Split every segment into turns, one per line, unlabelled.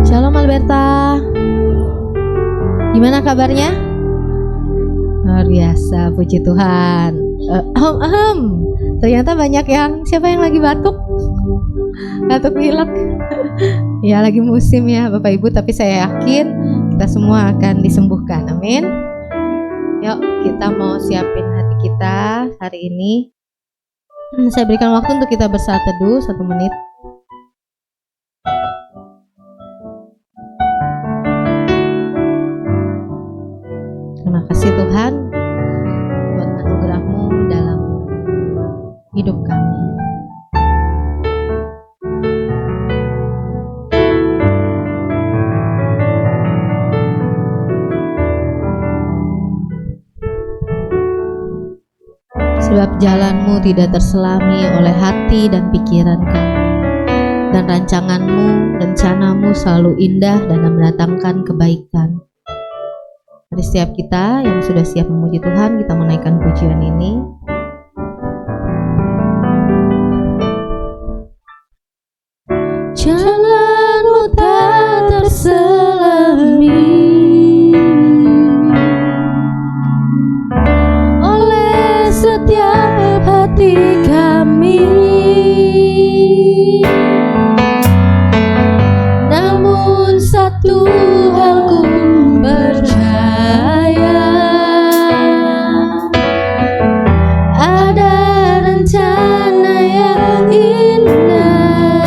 Shalom Alberta. Gimana kabarnya? Luar biasa, puji Tuhan. Ternyata banyak siapa yang lagi batuk? Batuk pilek. Ya lagi musim ya Bapak Ibu, tapi saya yakin kita semua akan disembuhkan. Amin. Yuk kita mau siapin hati kita hari ini. Saya berikan waktu untuk kita bersaat teduh 1 menit. Terima kasih Tuhan buat anugerah-Mu dalam hidup kami. Sebab jalan-Mu tidak terselami oleh hati dan pikiran kami. Dan rancangan-Mu, rencana-Mu selalu indah dan mendatangkan kebaikan. Dari setiap kita yang sudah siap memuji Tuhan, kita menaikkan pujian ini. Jalan-Mu tak terselami oleh setiap hati kami. Namun satu hal ku percaya, ada rencana yang indah,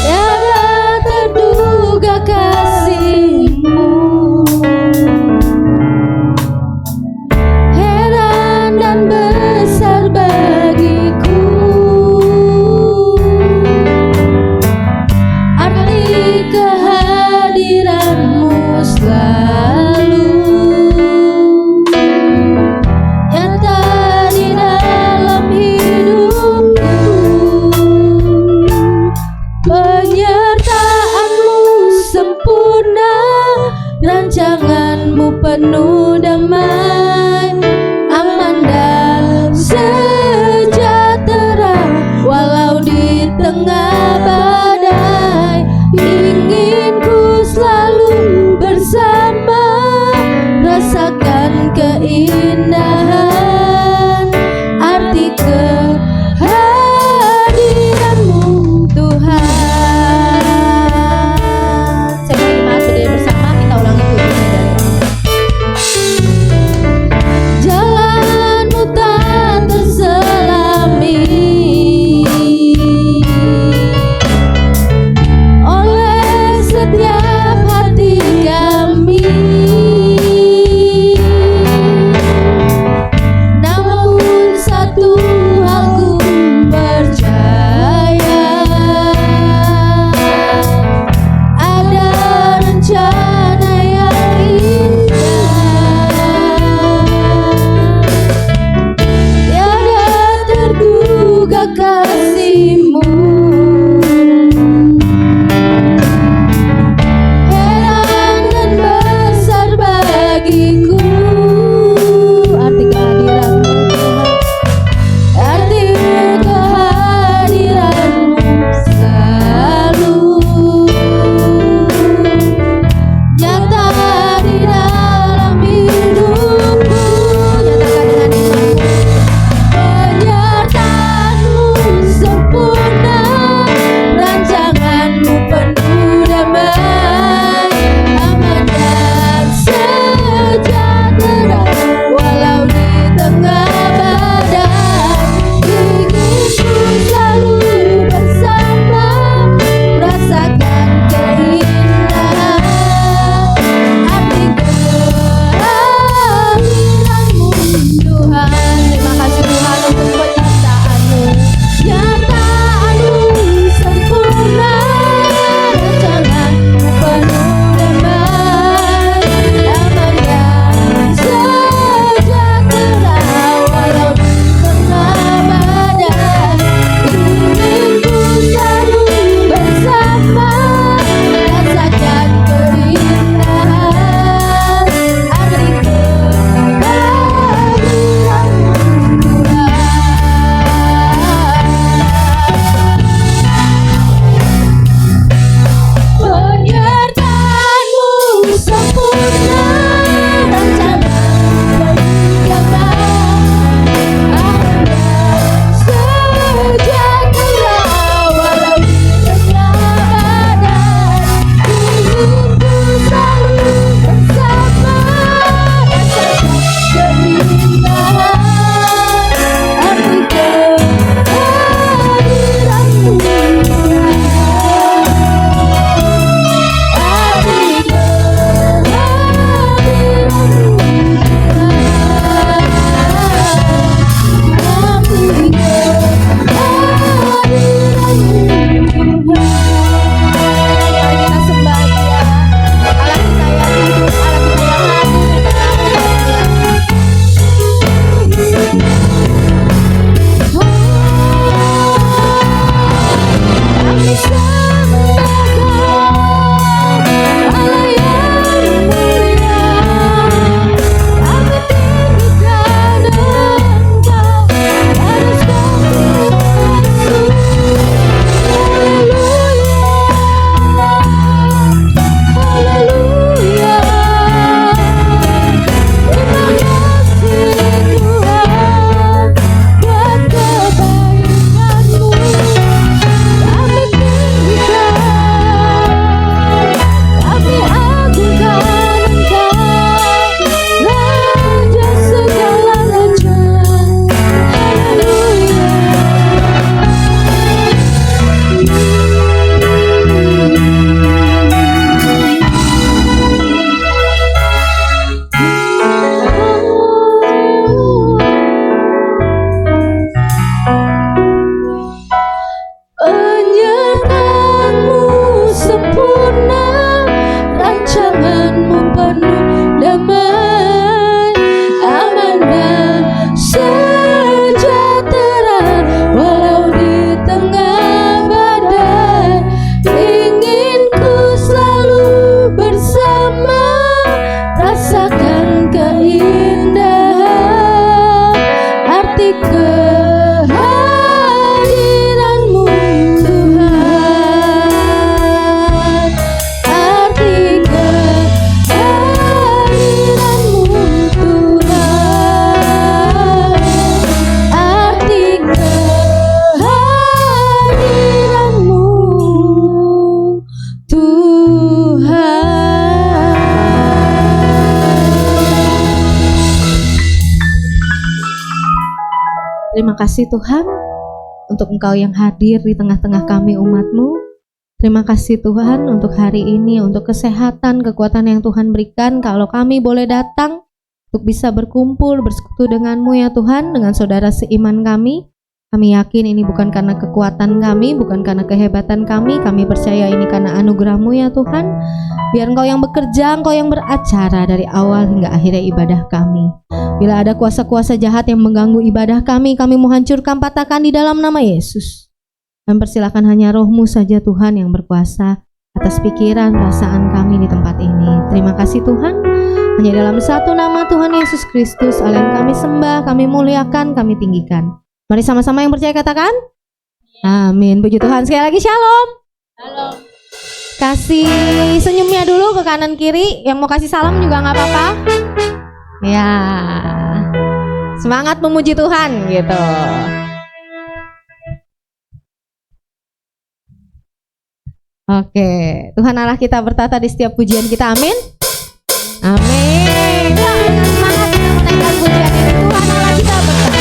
tiada terduga kasih-Mu, heran dan besar bagiku. Arti kehadiran-Mu selalu nyata di dalam hidupku. Penyertaan-Mu sempurna, rancangan-Mu penuh damai, aman dan sejahtera walau di tengah badai. Ingin ku selalu bersama, rasakan keindahan arti kehadiran-Mu Tuhan. Saya lagi masuk dari bersama, kita ulangi pujian dari Terima kasih Tuhan untuk Engkau yang hadir di tengah-tengah kami umat-Mu. Terima kasih Tuhan untuk hari ini, untuk kesehatan, kekuatan yang Tuhan berikan. Kalau kami boleh datang untuk bisa berkumpul, bersekutu dengan-Mu ya Tuhan, dengan saudara seiman kami. Kami yakin ini bukan karena kekuatan kami, bukan karena kehebatan kami percaya ini karena anugerah-Mu ya Tuhan. Biar Engkau yang bekerja, Engkau yang beracara dari awal hingga akhirnya ibadah kami. Bila ada kuasa-kuasa jahat yang mengganggu ibadah kami mau hancurkan, patahkan di dalam nama Yesus. Dan persilakan hanya Roh-Mu saja Tuhan yang berkuasa atas pikiran, perasaan kami di tempat ini. Terima kasih Tuhan. Hanya dalam satu nama Tuhan Yesus Kristus, Allah yang kami sembah, kami muliakan, kami tinggikan. Mari sama-sama yang percaya katakan amin. Puji Tuhan. Sekali lagi shalom. Shalom. Kasih senyumnya dulu ke kanan kiri. Yang mau kasih salam juga gak apa-apa. Ya, semangat memuji Tuhan gitu. Oke, Tuhan Allah kita bertata di setiap pujian kita, amin. Amin. Ya, dengan semangat kita menaikkan pujian ini, Tuhan Allah kita bertata.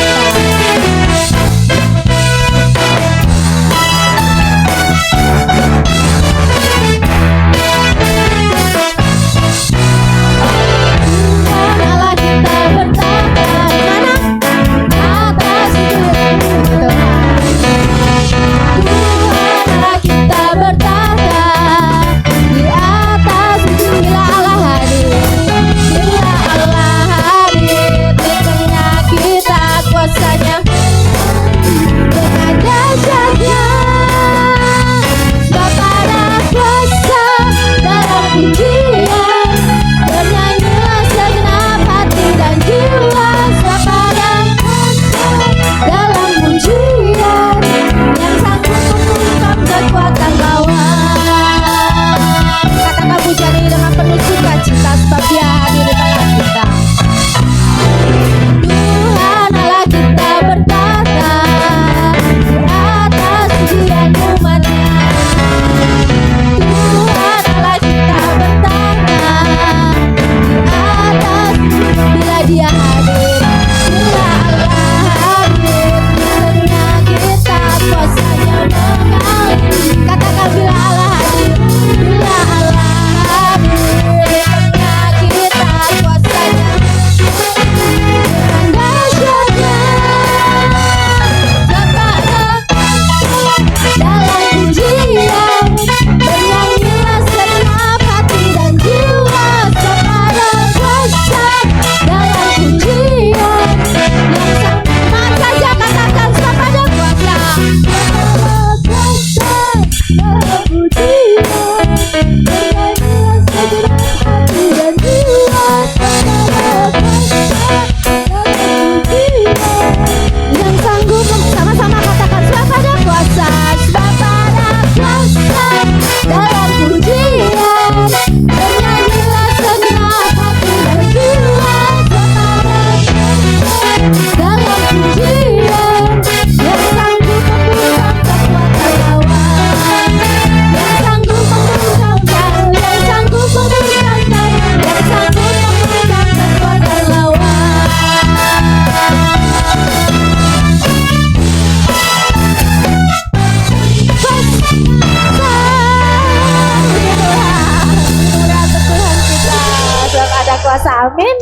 Amin.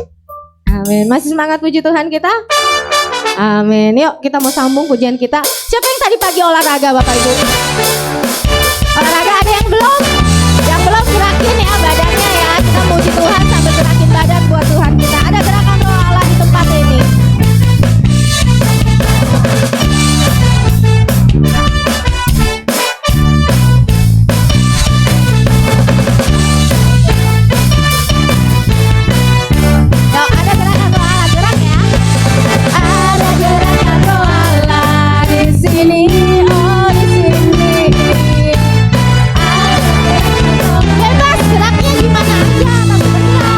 Amin. Masih semangat puji Tuhan kita? Amin. Yuk kita mau sambung pujian kita. Siapa yang tadi pagi olahraga Bapak Ibu? Olahraga ada yang belum? Yang belum gerakin ya badannya ya. Kita puji Tuhan sambil gerakin badan buat Tuhan kita. Ada gerakan Roh Allah di tempat ini. Bebas geraknya gimana aja, tapi benar.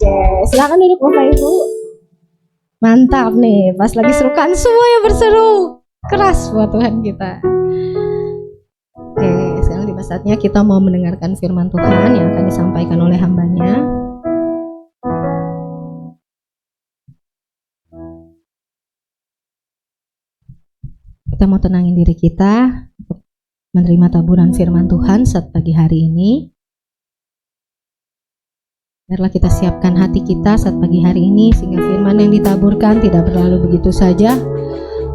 Oke, silakan duduk Bapak Ibu. Mantap nih, pas lagi serukan semuanya berseru keras buat Tuhan kita. Oke, sekarang tiba saatnya kita mau mendengarkan firman Tuhan yang akan disampaikan oleh hambanya. Kita mau tenangin diri kita untuk menerima taburan firman Tuhan saat pagi hari ini. Biarlah kita siapkan hati kita saat pagi hari ini sehingga firman yang ditaburkan tidak berlalu begitu saja,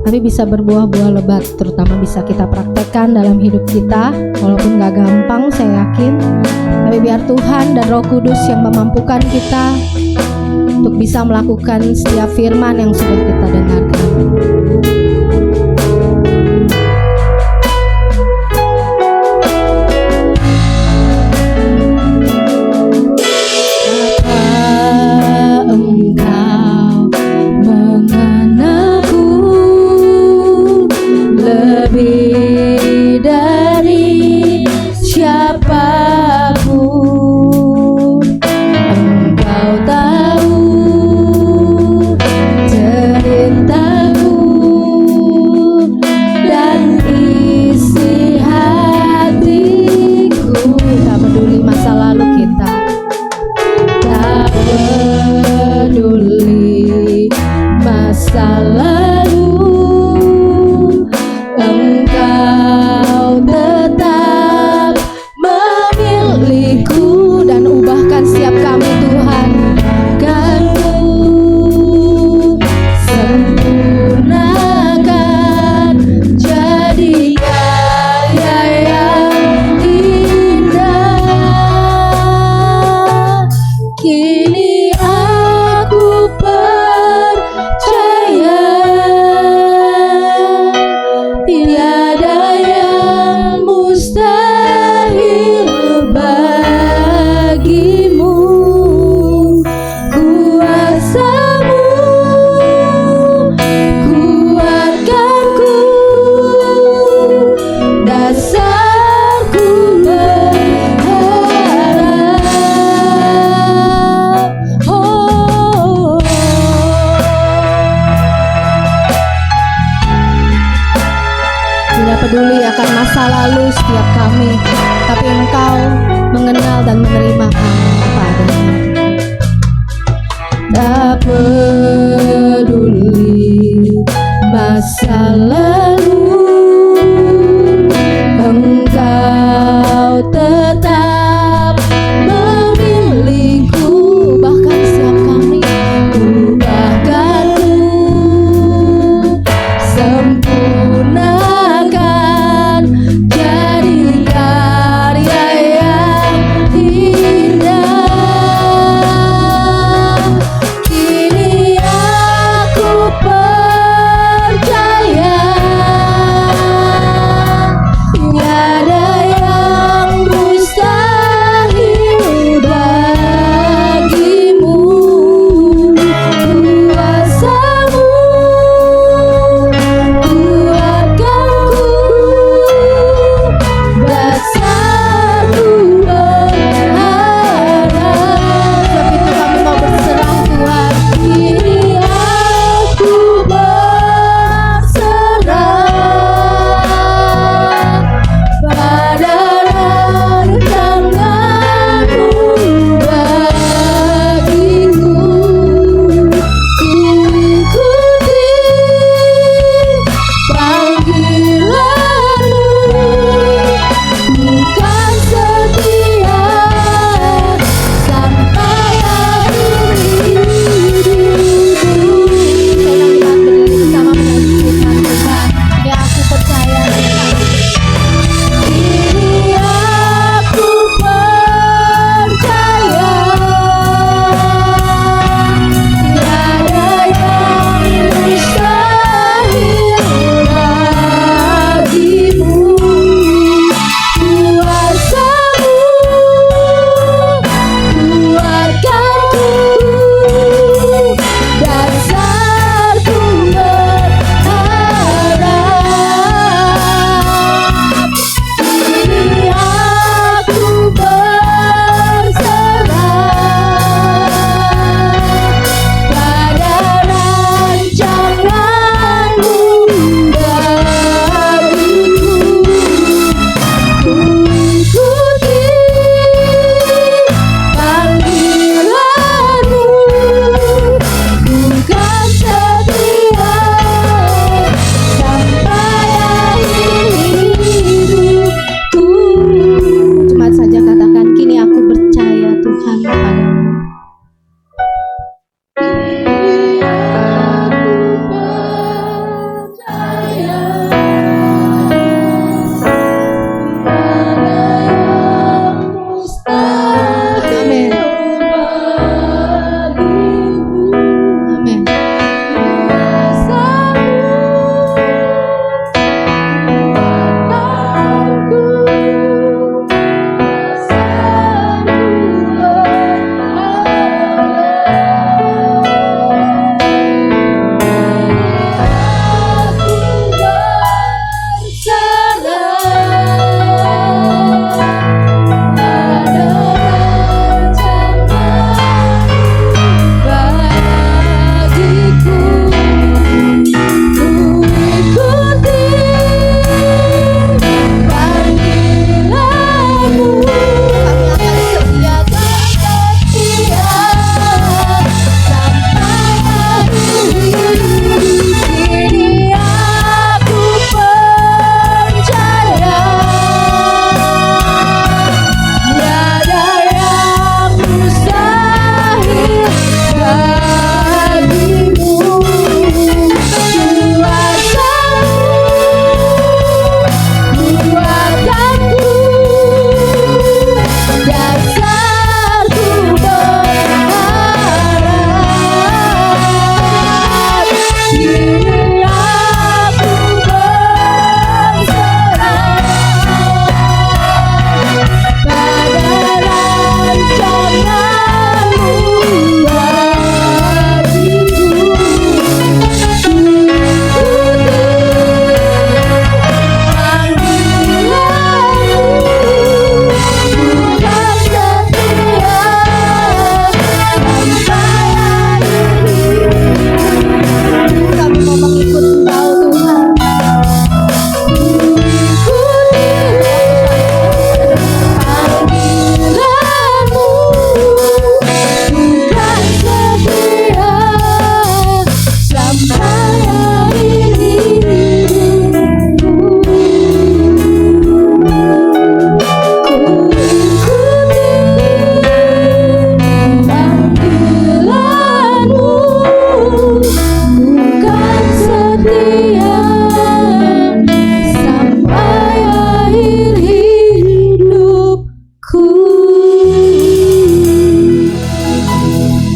tapi bisa berbuah-buah lebat, terutama bisa kita praktekkan dalam hidup kita. Walaupun gak gampang, saya yakin, tapi biar Tuhan dan Roh Kudus yang memampukan kita untuk bisa melakukan setiap firman yang sudah kita dengarkan.
Lebih dari siapapun, Engkau tahu ceritaku dan isi hatiku.
Tak peduli masa lalu kita,
tak peduli masa lalu, Engkau tetap memilihku
dan ubahkan setiap kami Tuhan.
Ganku sempurnakan jadi karya yang indah. Kini aku percaya tiada yang mustahil bagimu. Kuasamu kuatkanku, dasarku berharap. Oh,
Tidak peduli akan masa lalu setiap kami, tapi Engkau mengenal dan menerima kami apa adanya.
tak peduli masa lalu, Engkau tetap memilihku.
Bahkan setiap kami
Ubahkanku, sempurnakan jadi karya yang indah.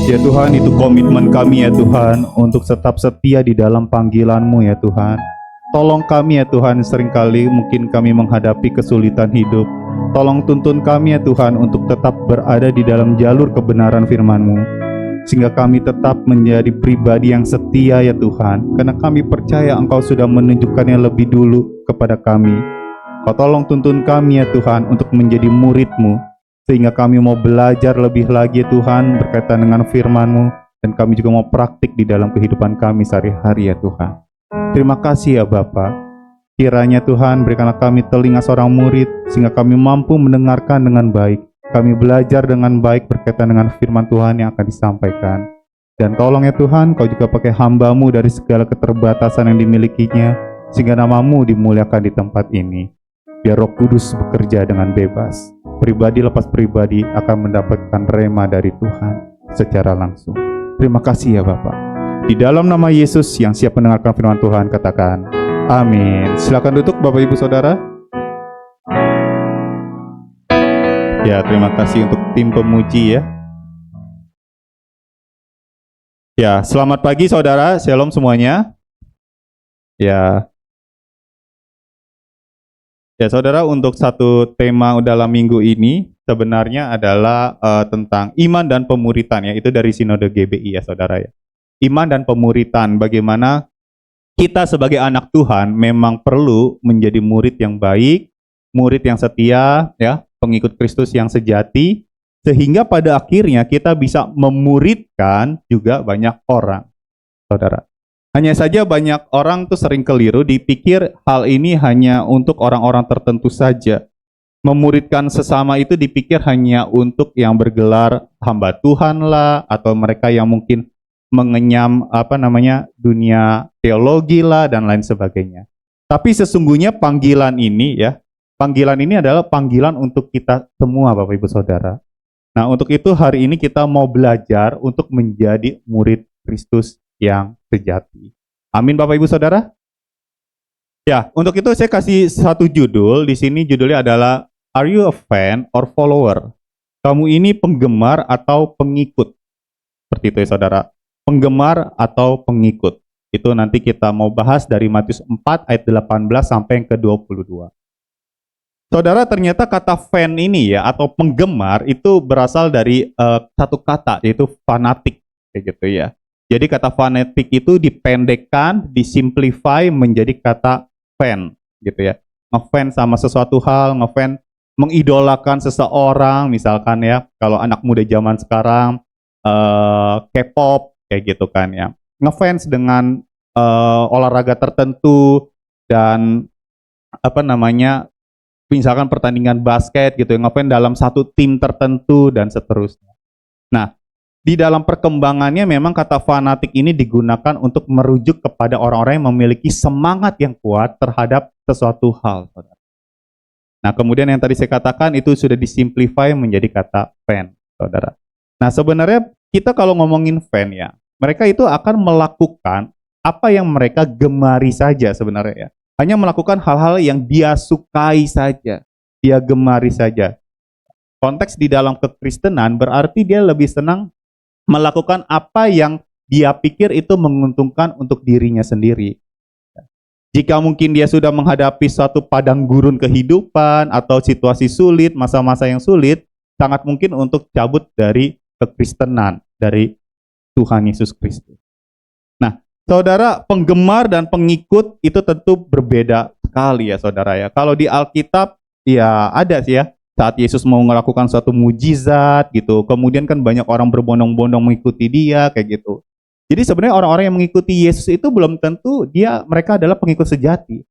Ya Tuhan, itu komitmen kami ya Tuhan, untuk tetap setia di dalam panggilan-Mu ya Tuhan. Tolong kami ya Tuhan, seringkali mungkin kami menghadapi kesulitan hidup. Tolong tuntun kami ya Tuhan untuk tetap berada di dalam jalur kebenaran firman-Mu, sehingga kami tetap menjadi pribadi yang setia ya Tuhan, karena kami percaya Engkau sudah menunjukkannya lebih dulu kepada kami. Kau tolong tuntun kami ya Tuhan untuk menjadi murid-Mu, sehingga kami mau belajar lebih lagi ya Tuhan berkaitan dengan firman-Mu, dan kami juga mau praktik di dalam kehidupan kami sehari-hari ya Tuhan. Terima kasih ya Bapa. Kiranya Tuhan berikanlah kami telinga seorang murid, sehingga kami mampu mendengarkan dengan baik. Kami belajar dengan baik berkaitan dengan firman Tuhan yang akan disampaikan. Dan tolong ya Tuhan, Kau juga pakai hamba-Mu dari segala keterbatasan yang dimilikinya, sehingga nama-Mu dimuliakan di tempat ini. Biar Roh Kudus bekerja dengan bebas. Pribadi lepas pribadi akan mendapatkan rema dari Tuhan secara langsung. Terima kasih ya Bapak. Di dalam nama Yesus yang siap mendengarkan firman Tuhan, katakan amin. Silakan duduk Bapak Ibu Saudara. Ya, terima kasih untuk tim pemuji ya. Ya, selamat pagi Saudara, Shalom semuanya. Ya, Saudara, untuk satu tema dalam minggu ini sebenarnya adalah tentang iman dan pemuritan ya. Itu dari Sinode GBI ya Saudara ya. Iman dan pemuritan, bagaimana kita sebagai anak Tuhan memang perlu menjadi murid yang baik, murid yang setia, ya, pengikut Kristus yang sejati, sehingga pada akhirnya kita bisa memuridkan juga banyak orang, Saudara. Hanya saja banyak orang tuh sering keliru, dipikir hal ini hanya untuk orang-orang tertentu saja. Memuridkan sesama itu dipikir hanya untuk yang bergelar hamba Tuhan lah, atau mereka yang mungkin mengenyam dunia teologi lah dan lain sebagainya. Tapi sesungguhnya panggilan ini adalah panggilan untuk kita semua Bapak Ibu Saudara. Nah, untuk itu hari ini kita mau belajar untuk menjadi murid Kristus yang sejati. Amin Bapak Ibu Saudara. Ya, untuk itu saya kasih satu judul di sini, judulnya adalah Are you a fan or follower? Kamu ini penggemar atau pengikut? Seperti itu ya Saudara. Penggemar atau pengikut. Itu nanti kita mau bahas dari Matius 4 ayat 18 sampai yang ke-22. Saudara, ternyata kata fan ini ya atau penggemar itu berasal dari satu kata, yaitu fanatik kayak gitu ya. Jadi kata fanatik itu dipendekkan, disimplify menjadi kata fan gitu ya. Ngefans sama sesuatu hal, ngefans mengidolakan seseorang, misalkan ya, kalau anak muda zaman sekarang K-pop kayak gitu kan ya, ngefans dengan olahraga tertentu dan misalkan pertandingan basket gitu, ngefans dalam satu tim tertentu dan seterusnya. Nah, di dalam perkembangannya memang kata fanatik ini digunakan untuk merujuk kepada orang-orang yang memiliki semangat yang kuat terhadap sesuatu hal. Nah, kemudian yang tadi saya katakan itu sudah disimplify menjadi kata fan, Saudara. Nah, sebenarnya kita kalau ngomongin fan ya, mereka itu akan melakukan apa yang mereka gemari saja sebenarnya ya. Hanya melakukan hal-hal yang dia sukai saja, dia gemari saja. Konteks di dalam kekristenan berarti dia lebih senang melakukan apa yang dia pikir itu menguntungkan untuk dirinya sendiri. Jika mungkin dia sudah menghadapi suatu padang gurun kehidupan atau situasi sulit, masa-masa yang sulit, sangat mungkin untuk cabut dari kekristenan, dari Tuhan Yesus Kristus. Nah, Saudara, penggemar dan pengikut itu tentu berbeda sekali ya Saudara ya. Kalau di Alkitab ya ada sih ya, saat Yesus mau melakukan suatu mujizat gitu, kemudian kan banyak orang berbondong-bondong mengikuti dia kayak gitu. Jadi sebenarnya orang-orang yang mengikuti Yesus itu belum tentu mereka adalah pengikut sejati.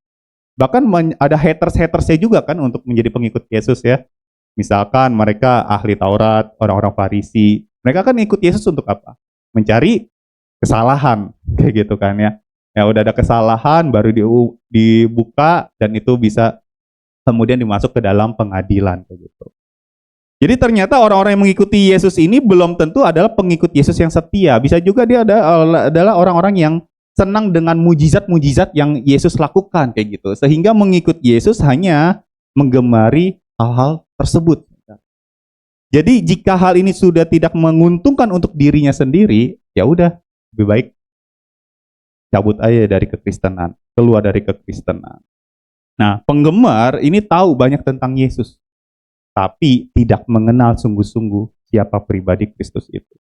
Bahkan ada haters-hatersnya juga kan untuk menjadi pengikut Yesus ya. Misalkan mereka ahli Taurat, orang-orang Farisi. Mereka kan ikut Yesus untuk apa? Mencari kesalahan kayak gitu kan ya. Ya udah ada kesalahan baru dibuka dan itu bisa kemudian dimasuk ke dalam pengadilan kayak gitu. Jadi ternyata orang-orang yang mengikuti Yesus ini belum tentu adalah pengikut Yesus yang setia. Bisa juga dia adalah orang-orang yang senang dengan mujizat-mujizat yang Yesus lakukan kayak gitu. Sehingga mengikut Yesus hanya menggemari hal-hal tersebut. Jadi jika hal ini sudah tidak menguntungkan untuk dirinya sendiri, ya udah, lebih baik cabut aja dari kekristenan, keluar dari kekristenan. Nah, penggemar ini tahu banyak tentang Yesus, tapi tidak mengenal sungguh-sungguh siapa pribadi Kristus itu.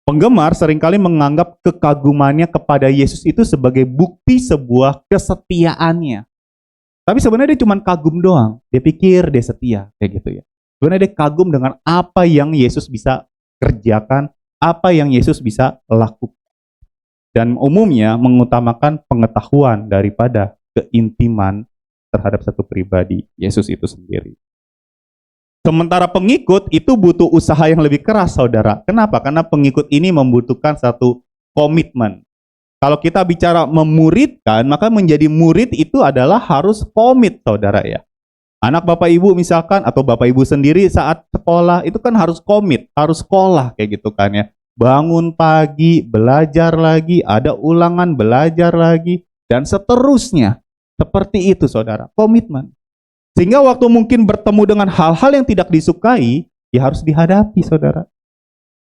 Penggemar seringkali menganggap kekagumannya kepada Yesus itu sebagai bukti sebuah kesetiaannya. Tapi sebenarnya dia cuma kagum doang. Dia pikir dia setia, kayak gitu ya. Sebenarnya dia kagum dengan apa yang Yesus bisa kerjakan, apa yang Yesus bisa lakukan. Dan umumnya mengutamakan pengetahuan daripada keintiman terhadap satu pribadi, Yesus itu sendiri. Sementara pengikut itu butuh usaha yang lebih keras, saudara. Kenapa? Karena pengikut ini membutuhkan satu komitmen. Kalau kita bicara memuridkan, maka menjadi murid itu adalah harus komit, saudara ya. Anak Bapak Ibu misalkan, atau Bapak Ibu sendiri saat sekolah, itu kan harus komit, harus sekolah, kayak gitu kan ya. Bangun pagi, belajar lagi, ada ulangan, belajar lagi, dan seterusnya. Seperti itu, saudara, komitmen. Sehingga waktu mungkin bertemu dengan hal-hal yang tidak disukai, ya harus dihadapi, saudara.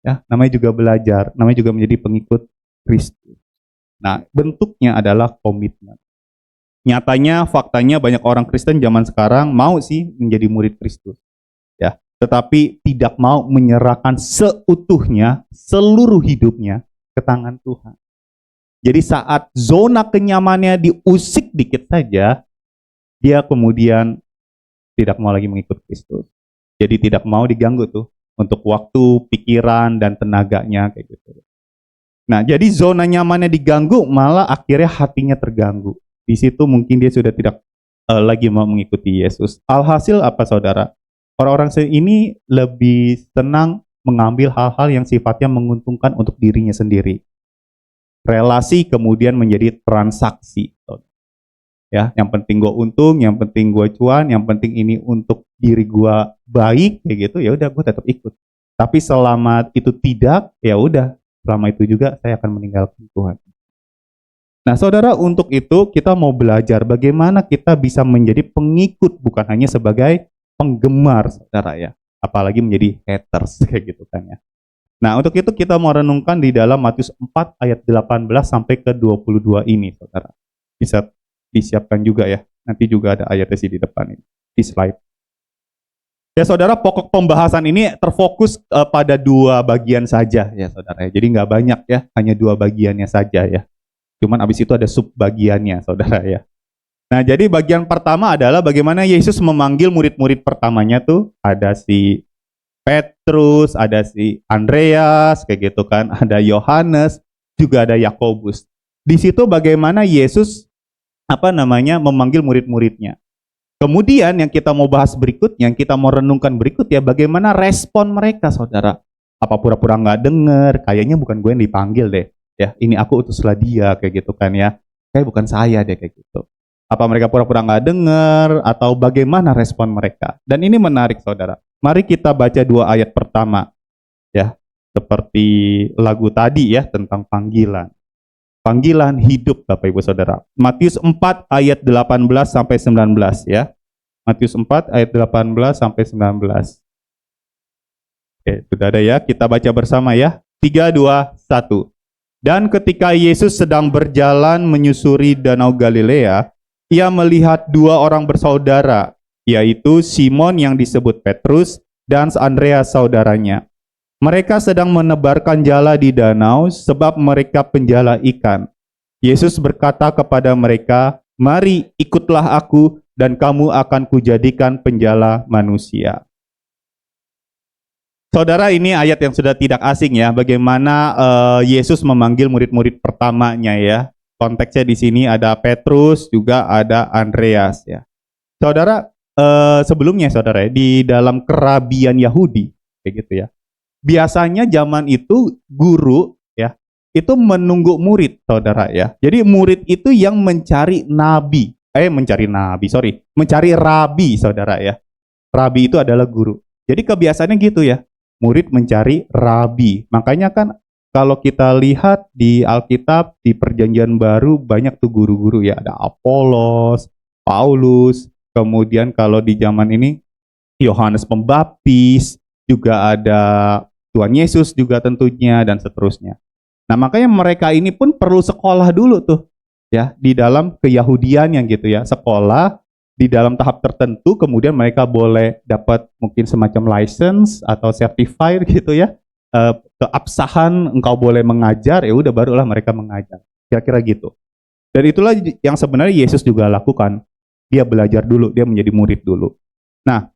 Ya, namanya juga belajar, namanya juga menjadi pengikut Kristus. Nah, bentuknya adalah komitmen. Nyatanya, faktanya banyak orang Kristen zaman sekarang mau sih menjadi murid Kristus, ya, tetapi tidak mau menyerahkan seutuhnya, seluruh hidupnya ke tangan Tuhan. Jadi saat zona kenyamannya diusik dikit saja, dia kemudian tidak mau lagi mengikut Kristus. Jadi tidak mau diganggu tuh untuk waktu, pikiran, dan tenaganya kayak gitu. Nah, jadi zona nyamannya diganggu, malah akhirnya hatinya terganggu. Di situ mungkin dia sudah tidak lagi mau mengikuti Yesus. Alhasil apa, saudara? Orang-orang ini lebih senang mengambil hal-hal yang sifatnya menguntungkan untuk dirinya sendiri. Relasi kemudian menjadi transaksi. Ya, yang penting gue untung, yang penting gue cuan, yang penting ini untuk diri gue baik, kayak gitu, ya udah gue tetap ikut. Tapi selama itu tidak, ya udah, selama itu juga saya akan meninggalkan Tuhan. Nah, saudara, untuk itu kita mau belajar bagaimana kita bisa menjadi pengikut, bukan hanya sebagai penggemar, saudara ya. Apalagi menjadi haters, kayak gitu kan ya. Nah, untuk itu kita mau renungkan di dalam Matius 4 ayat 18 sampai ke 22 ini, saudara. Bisa disiapkan juga ya. Nanti juga ada ayatnya sih di depan ini, di slide. Ya, saudara, pokok pembahasan ini terfokus pada dua bagian saja ya, saudara. Jadi nggak banyak ya, hanya dua bagiannya saja ya. Cuman abis itu ada subbagiannya, saudara ya. Nah, jadi bagian pertama adalah bagaimana Yesus memanggil murid-murid pertamanya tuh. Ada si Petrus, ada si Andreas, kayak gitu kan. Ada Yohanes, juga ada Yakobus. Di situ bagaimana Yesus memanggil murid-muridnya. Kemudian yang kita mau bahas berikutnya, yang kita mau renungkan berikut ya, bagaimana respon mereka, saudara. Apa pura-pura nggak dengar, kayaknya bukan gue yang dipanggil deh. Ya, ini aku utuslah dia, kayak gitu kan ya. Kayak bukan saya deh, kayak gitu. Apa mereka pura-pura nggak dengar, atau bagaimana respon mereka. Dan ini menarik, saudara. Mari kita baca dua ayat pertama. Ya, seperti lagu tadi ya, tentang panggilan. Panggilan hidup, Bapak Ibu Saudara. Matius 4 ayat 18 sampai 19 ya. Matius 4 ayat 18 sampai 19. Oke, sudah ada ya. Kita baca bersama ya. 3, 2, 1. Dan ketika Yesus sedang berjalan menyusuri Danau Galilea, ia melihat dua orang bersaudara, yaitu Simon yang disebut Petrus dan Andreas saudaranya. Mereka sedang menebarkan jala di danau sebab mereka penjala ikan. Yesus berkata kepada mereka, "Mari ikutlah aku dan kamu akan kujadikan penjala manusia." Saudara, ini ayat yang sudah tidak asing ya, bagaimana Yesus memanggil murid-murid pertamanya ya. Konteksnya di sini ada Petrus, juga ada Andreas ya. Saudara, sebelumnya saudara ya, di dalam kerabian Yahudi, kayak gitu ya. Biasanya zaman itu guru ya, itu menunggu murid, saudara ya. Jadi murid itu yang mencari mencari rabi, saudara ya. Rabi itu adalah guru. Jadi kebiasaannya gitu ya, murid mencari rabi. Makanya kan kalau kita lihat di Alkitab, di Perjanjian Baru banyak tuh guru-guru ya. Ada Apolos, Paulus, kemudian kalau di zaman ini Yohanes Pembaptis, juga ada Tuhan Yesus juga tentunya, dan seterusnya. Nah, makanya mereka ini pun perlu sekolah dulu tuh, ya, di dalam keyahudian yang gitu ya, sekolah di dalam tahap tertentu, kemudian mereka boleh dapat mungkin semacam license atau certified gitu ya, keabsahan engkau boleh mengajar, ya udah barulah mereka mengajar, kira-kira gitu. Dan itulah yang sebenarnya Yesus juga lakukan, dia belajar dulu, dia menjadi murid dulu. Nah,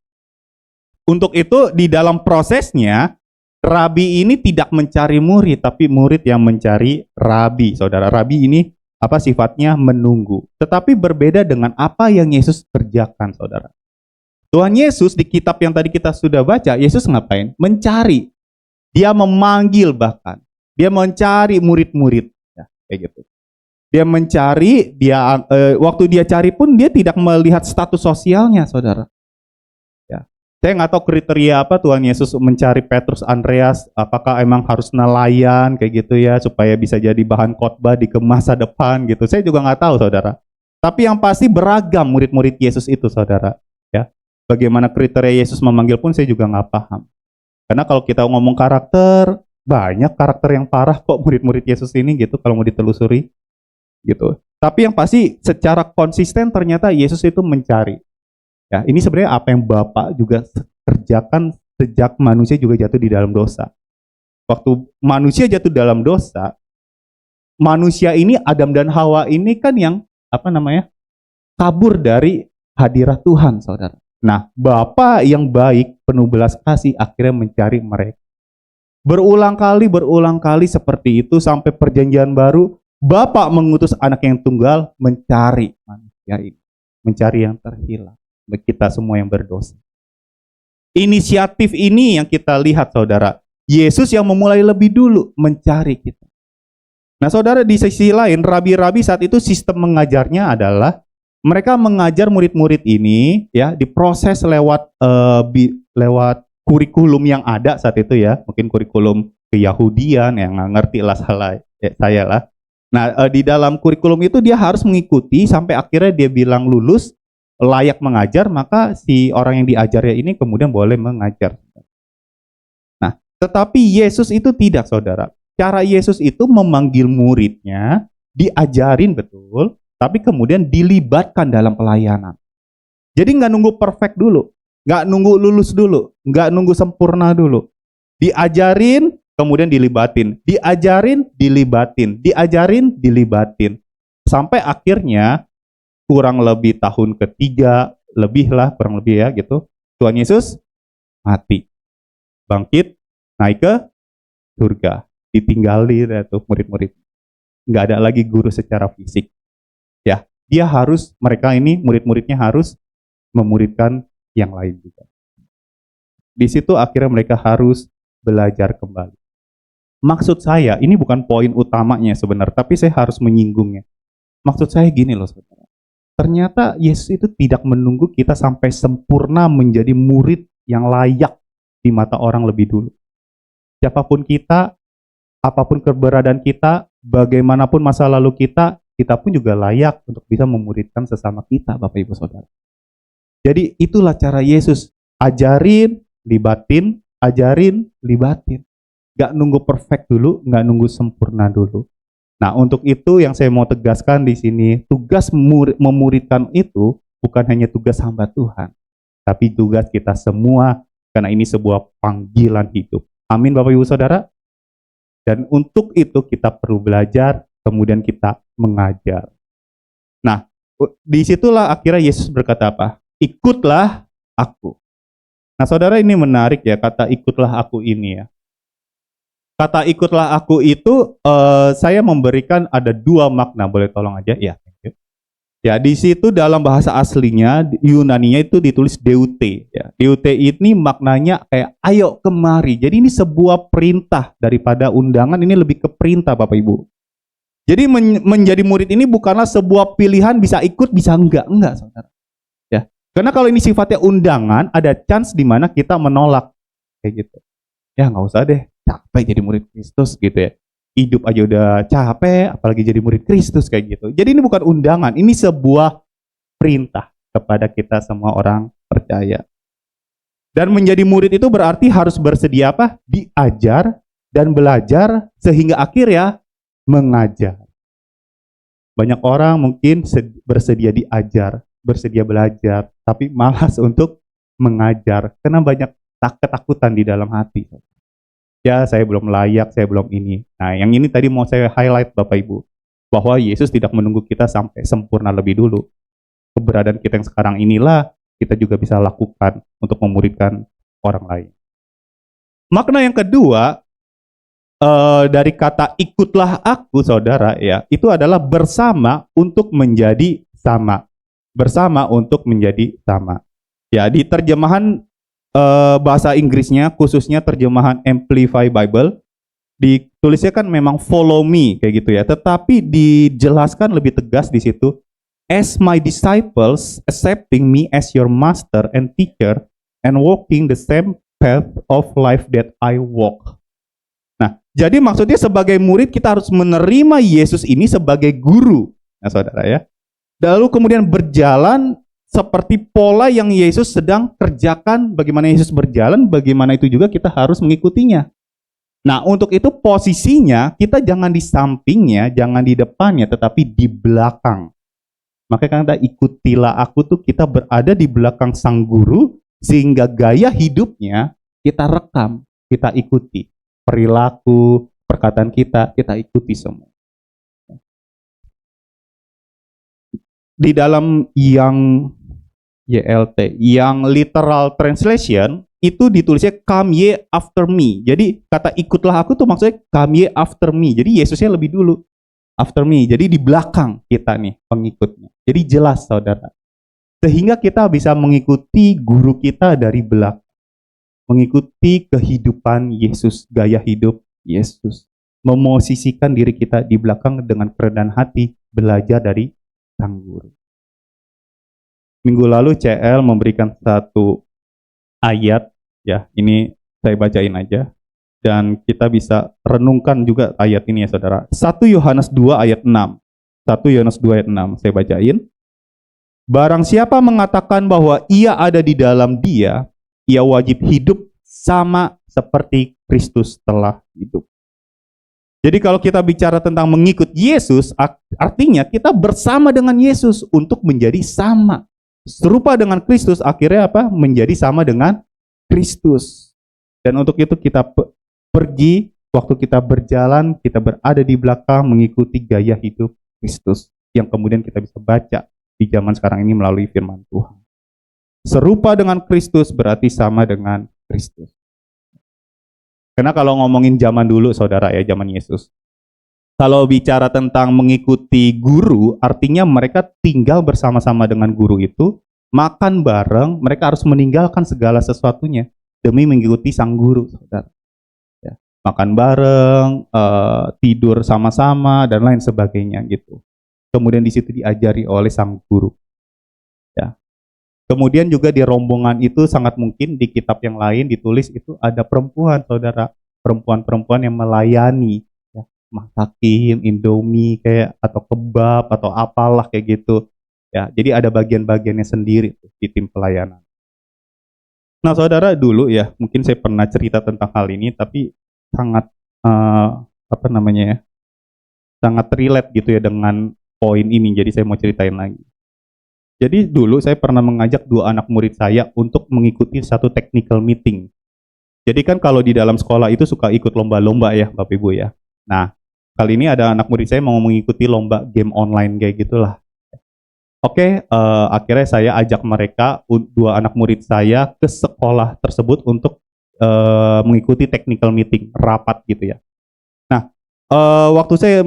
untuk itu di dalam prosesnya, rabi ini tidak mencari murid, tapi murid yang mencari rabi. Saudara, rabi ini apa sifatnya? Menunggu. Tetapi berbeda dengan apa yang Yesus kerjakan, saudara. Tuhan Yesus di kitab yang tadi kita sudah baca, Yesus ngapain? Mencari. Dia memanggil bahkan. Dia mencari murid-murid. Ya, kayak gitu. Dia mencari, waktu dia cari pun dia tidak melihat status sosialnya, saudara. Saya nggak tahu kriteria apa Tuhan Yesus mencari Petrus, Andreas, apakah emang harus nelayan kayak gitu ya, supaya bisa jadi bahan khotbah di masa depan gitu. Saya juga nggak tahu, saudara. Tapi yang pasti beragam murid-murid Yesus itu, saudara. Ya, bagaimana kriteria Yesus memanggil pun saya juga nggak paham. Karena kalau kita ngomong karakter, banyak karakter yang parah kok murid-murid Yesus ini gitu, kalau mau ditelusuri gitu. Tapi yang pasti secara konsisten ternyata Yesus itu mencari. Ya, ini sebenarnya apa yang Bapak juga kerjakan sejak manusia juga jatuh di dalam dosa. Waktu manusia jatuh dalam dosa, manusia ini, Adam dan Hawa ini kan yang kabur dari hadirat Tuhan, saudara. Nah, Bapa yang baik, penuh belas kasih, akhirnya mencari mereka. Berulang kali seperti itu sampai perjanjian baru, Bapa mengutus anak yang tunggal mencari manusia ini, mencari yang terhilang. Kita semua yang berdosa. Inisiatif ini yang kita lihat, saudara. Yesus yang memulai lebih dulu mencari kita. Nah, saudara, di sisi lain, rabi-rabi saat itu sistem mengajarnya adalah mereka mengajar murid-murid ini ya diproses lewat kurikulum yang ada saat itu ya, mungkin kurikulum keyahudian yang nggak ngerti lah saya lah. Nah, di dalam kurikulum itu dia harus mengikuti sampai akhirnya dia bilang lulus, layak mengajar, maka si orang yang diajarnya ini kemudian boleh mengajar. Nah, tetapi Yesus itu tidak, saudara. Cara Yesus itu memanggil muridnya, diajarin betul, tapi kemudian dilibatkan dalam pelayanan. Jadi nggak nunggu perfect dulu, nggak nunggu lulus dulu, nggak nunggu sempurna dulu. Diajarin, kemudian dilibatin. Diajarin, dilibatin. Diajarin, dilibatin. Sampai akhirnya, kurang lebih tahun ketiga, kurang lebih ya gitu, Tuhan Yesus mati, bangkit, naik ke surga, ditinggali tuh murid-murid, nggak ada lagi guru secara fisik, ya, dia harus, mereka ini murid-muridnya harus memuridkan yang lain juga. Di situ akhirnya mereka harus belajar kembali. Maksud saya, ini bukan poin utamanya sebenarnya, tapi saya harus menyinggungnya. Maksud saya gini loh, saudara. Ternyata Yesus itu tidak menunggu kita sampai sempurna menjadi murid yang layak di mata orang lebih dulu. Siapapun kita, apapun keberadaan kita, bagaimanapun masa lalu kita pun juga layak untuk bisa memuridkan sesama kita, Bapak Ibu Saudara. Jadi itulah cara Yesus, ajarin, libatin, ajarin, libatin. Gak nunggu perfect dulu, gak nunggu sempurna dulu. Nah, untuk itu yang saya mau tegaskan di sini, tugas memuridkan itu bukan hanya tugas hamba Tuhan, tapi tugas kita semua, karena ini sebuah panggilan hidup. Amin, Bapak Ibu Saudara. Dan untuk itu kita perlu belajar, kemudian kita mengajar. Nah, disitulah akhirnya Yesus berkata apa? Ikutlah aku. Nah, saudara, ini menarik ya, kata ikutlah aku ini ya. Kata ikutlah aku itu saya memberikan ada dua makna, boleh tolong aja ya. Ya, di situ dalam bahasa aslinya Yunaninya itu ditulis deute ya. Deute ini maknanya kayak ayo kemari. Jadi ini sebuah perintah daripada undangan, ini lebih ke perintah, Bapak Ibu. Jadi menjadi murid ini bukanlah sebuah pilihan bisa ikut bisa enggak, Saudara. Ya. Karena kalau ini sifatnya undangan, ada chance di mana kita menolak kayak gitu. Ya nggak usah deh, capek jadi murid Kristus gitu ya. Hidup aja udah capek, apalagi jadi murid Kristus kayak gitu. Jadi ini bukan undangan, ini sebuah perintah kepada kita semua orang percaya. Dan menjadi murid itu berarti harus bersedia apa? Diajar dan belajar sehingga akhirnya mengajar. Banyak orang mungkin bersedia diajar, bersedia belajar, tapi malas untuk mengajar karena banyak ketakutan di dalam hati. Ya, saya belum layak, saya belum ini. Nah, yang ini tadi mau saya highlight Bapak Ibu, bahwa Yesus tidak menunggu kita sampai sempurna lebih dulu. Keberadaan kita yang sekarang inilah kita juga bisa lakukan untuk memuridkan orang lain. Makna yang kedua dari kata ikutlah aku, saudara, ya, itu adalah bersama untuk menjadi sama. Bersama untuk menjadi sama. Ya, di terjemahan bahasa Inggrisnya, khususnya terjemahan Amplify Bible, ditulisnya kan memang follow me kayak gitu ya. Tetapi dijelaskan lebih tegas di situ, as my disciples, accepting me as your master and teacher, and walking the same path of life that I walk. Nah, jadi maksudnya sebagai murid kita harus menerima Yesus ini sebagai guru, nah saudara ya. Lalu kemudian berjalan seperti pola yang Yesus sedang kerjakan. Bagaimana Yesus berjalan, bagaimana itu juga kita harus mengikutinya. Nah, untuk itu posisinya kita jangan di sampingnya, jangan di depannya, tetapi di belakang. Makanya kata ikutilah aku tuh kita berada di belakang sang guru, sehingga gaya hidupnya kita rekam, kita ikuti. Perilaku, perkataan kita ikuti semua. Di dalam yang YLT, yang literal translation, itu ditulisnya come ye after me. Jadi kata ikutlah aku tuh maksudnya come ye after me. Jadi Yesusnya lebih dulu. After me. Jadi di belakang kita nih pengikutnya. Jadi jelas saudara. Sehingga kita bisa mengikuti guru kita dari belakang. Mengikuti kehidupan Yesus, gaya hidup Yesus. Memosisikan diri kita di belakang dengan kerendahan hati, belajar dari sang guru. Minggu lalu CL memberikan satu ayat, ya ini saya bacain aja. Dan kita bisa renungkan juga ayat ini ya saudara. 1 Yohanes 2 ayat 6. 1 Yohanes 2 ayat 6, saya bacain. Barang siapa mengatakan bahwa ia ada di dalam dia, ia wajib hidup sama seperti Kristus telah hidup. Jadi kalau kita bicara tentang mengikut Yesus, artinya kita bersama dengan Yesus untuk menjadi sama. Serupa dengan Kristus, akhirnya apa? Menjadi sama dengan Kristus. Dan untuk itu kita pergi, waktu kita berjalan, kita berada di belakang mengikuti gaya hidup Kristus. Yang kemudian kita bisa baca di zaman sekarang ini melalui firman Tuhan. Serupa dengan Kristus berarti sama dengan Kristus. Karena kalau ngomongin zaman dulu, saudara ya, zaman Yesus. Kalau bicara tentang mengikuti guru, artinya mereka tinggal bersama-sama dengan guru itu, makan bareng, mereka harus meninggalkan segala sesuatunya demi mengikuti sang guru, saudara. Ya, makan bareng, tidur sama-sama, dan lain sebagainya gitu. Kemudian di situ diajari oleh sang guru. Ya. Kemudian juga di rombongan itu sangat mungkin di kitab yang lain ditulis itu ada perempuan, saudara. Perempuan-perempuan yang melayani. Masakin, Indomie kayak atau kebab atau apalah kayak gitu. Ya, jadi ada bagian-bagiannya sendiri tuh, di tim pelayanan. Nah, saudara dulu ya, mungkin saya pernah cerita tentang hal ini, tapi sangat sangat relate gitu ya dengan poin ini. Jadi saya mau ceritain lagi. Jadi dulu saya pernah mengajak 2 anak murid saya untuk mengikuti satu technical meeting. Jadi kan kalau di dalam sekolah itu suka ikut lomba-lomba ya, Bapak Ibu ya. Nah, kali ini ada anak murid saya mau mengikuti lomba game online kayak gitulah. Oke, akhirnya saya ajak mereka, 2 anak murid saya ke sekolah tersebut untuk mengikuti technical meeting, rapat gitu ya. Nah, waktu saya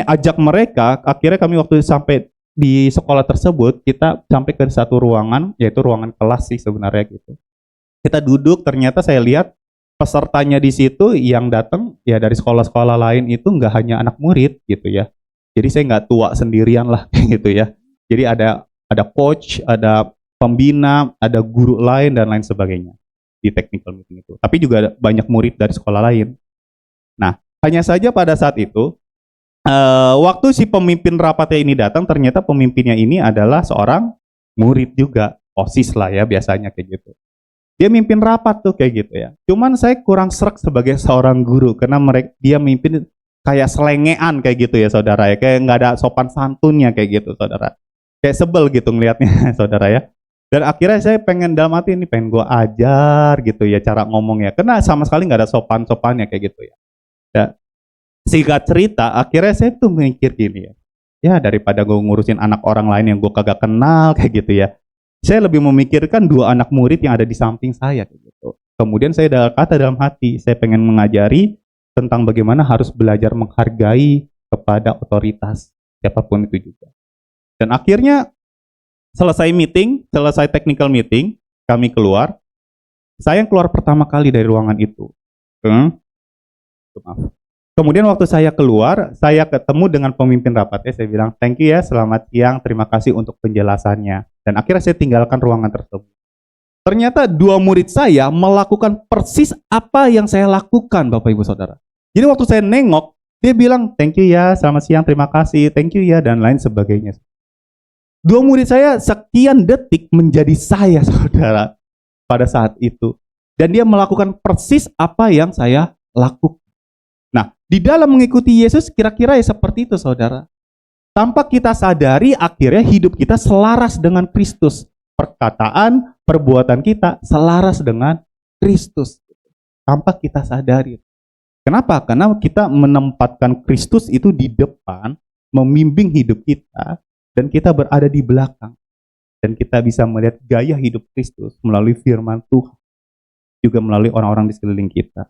ajak mereka, akhirnya kami waktu sampai di sekolah tersebut, kita sampai ke satu ruangan, yaitu ruangan kelas sih sebenarnya gitu. Kita duduk, ternyata saya lihat pesertanya di situ yang datang ya dari sekolah-sekolah lain itu nggak hanya anak murid gitu ya. Jadi saya nggak tua sendirian lah gitu ya. Jadi ada coach, ada pembina, ada guru lain dan lain sebagainya di technical meeting itu. Tapi juga ada banyak murid dari sekolah lain. Nah, hanya saja pada saat itu waktu si pemimpin rapatnya ini datang, ternyata pemimpinnya ini adalah seorang murid juga, OSIS lah ya biasanya kayak gitu. Dia mimpin rapat tuh kayak gitu ya. Cuman saya kurang srek sebagai seorang guru karena dia mimpin kayak selengean kayak gitu ya saudara ya. Kayak nggak ada sopan santunnya kayak gitu saudara. Kayak sebel gitu ngelihatnya saudara ya. Dan akhirnya saya pengen dalam hati ini pengen gue ajar gitu ya cara ngomongnya. Karena sama sekali nggak ada sopan-sopannya kayak gitu ya. Ya. Singkat cerita akhirnya saya tuh mikir gini ya. Ya daripada gue ngurusin anak orang lain yang gue kagak kenal kayak gitu ya. Saya lebih memikirkan dua anak murid yang ada di samping saya gitu. Kemudian saya ada kata dalam hati, saya pengen mengajari tentang bagaimana harus belajar menghargai kepada otoritas siapapun itu juga. Dan akhirnya selesai meeting, selesai technical meeting, kami keluar. Saya yang keluar pertama kali dari ruangan itu. Maaf. Kemudian waktu saya keluar, saya ketemu dengan pemimpin rapatnya, saya bilang, thank you ya, selamat siang, terima kasih untuk penjelasannya. Dan akhirnya saya tinggalkan ruangan tersebut. Ternyata dua murid saya melakukan persis apa yang saya lakukan, Bapak Ibu Saudara. Jadi waktu saya nengok, dia bilang, thank you ya, selamat siang, terima kasih, thank you ya, dan lain sebagainya. Dua murid saya sekian detik menjadi saya, saudara, pada saat itu. Dan dia melakukan persis apa yang saya lakukan. Nah, di dalam mengikuti Yesus kira-kira ya seperti itu saudara. Tanpa kita sadari akhirnya hidup kita selaras dengan Kristus. Perkataan, perbuatan kita selaras dengan Kristus. Tanpa kita sadari. Kenapa? Karena kita menempatkan Kristus itu di depan, membimbing hidup kita, dan kita berada di belakang. Dan kita bisa melihat gaya hidup Kristus melalui firman Tuhan. Juga melalui orang-orang di sekeliling kita.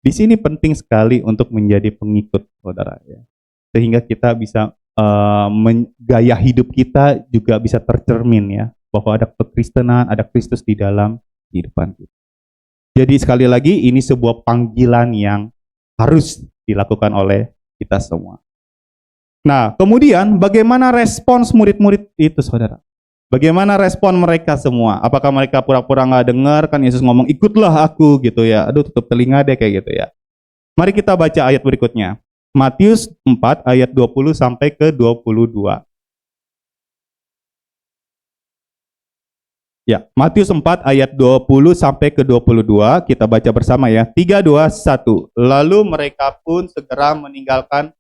Di sini penting sekali untuk menjadi pengikut, saudara ya. Sehingga kita bisa gaya hidup kita juga bisa tercermin ya, bahwa ada kekristenan, ada Kristus di dalam kehidupan kita. Jadi sekali lagi ini sebuah panggilan yang harus dilakukan oleh kita semua. Nah, kemudian bagaimana respons murid-murid itu, saudara? Bagaimana respon mereka semua? Apakah mereka pura-pura nggak dengar? Kan Yesus ngomong, ikutlah aku gitu ya. Aduh, tutup telinga deh kayak gitu ya. Mari kita baca ayat berikutnya. Matius 4 ayat 20 sampai ke 22. Ya, Matius 4 ayat 20 sampai ke 22. Kita baca bersama ya. 3, 2, 1. Lalu mereka pun segera meninggalkan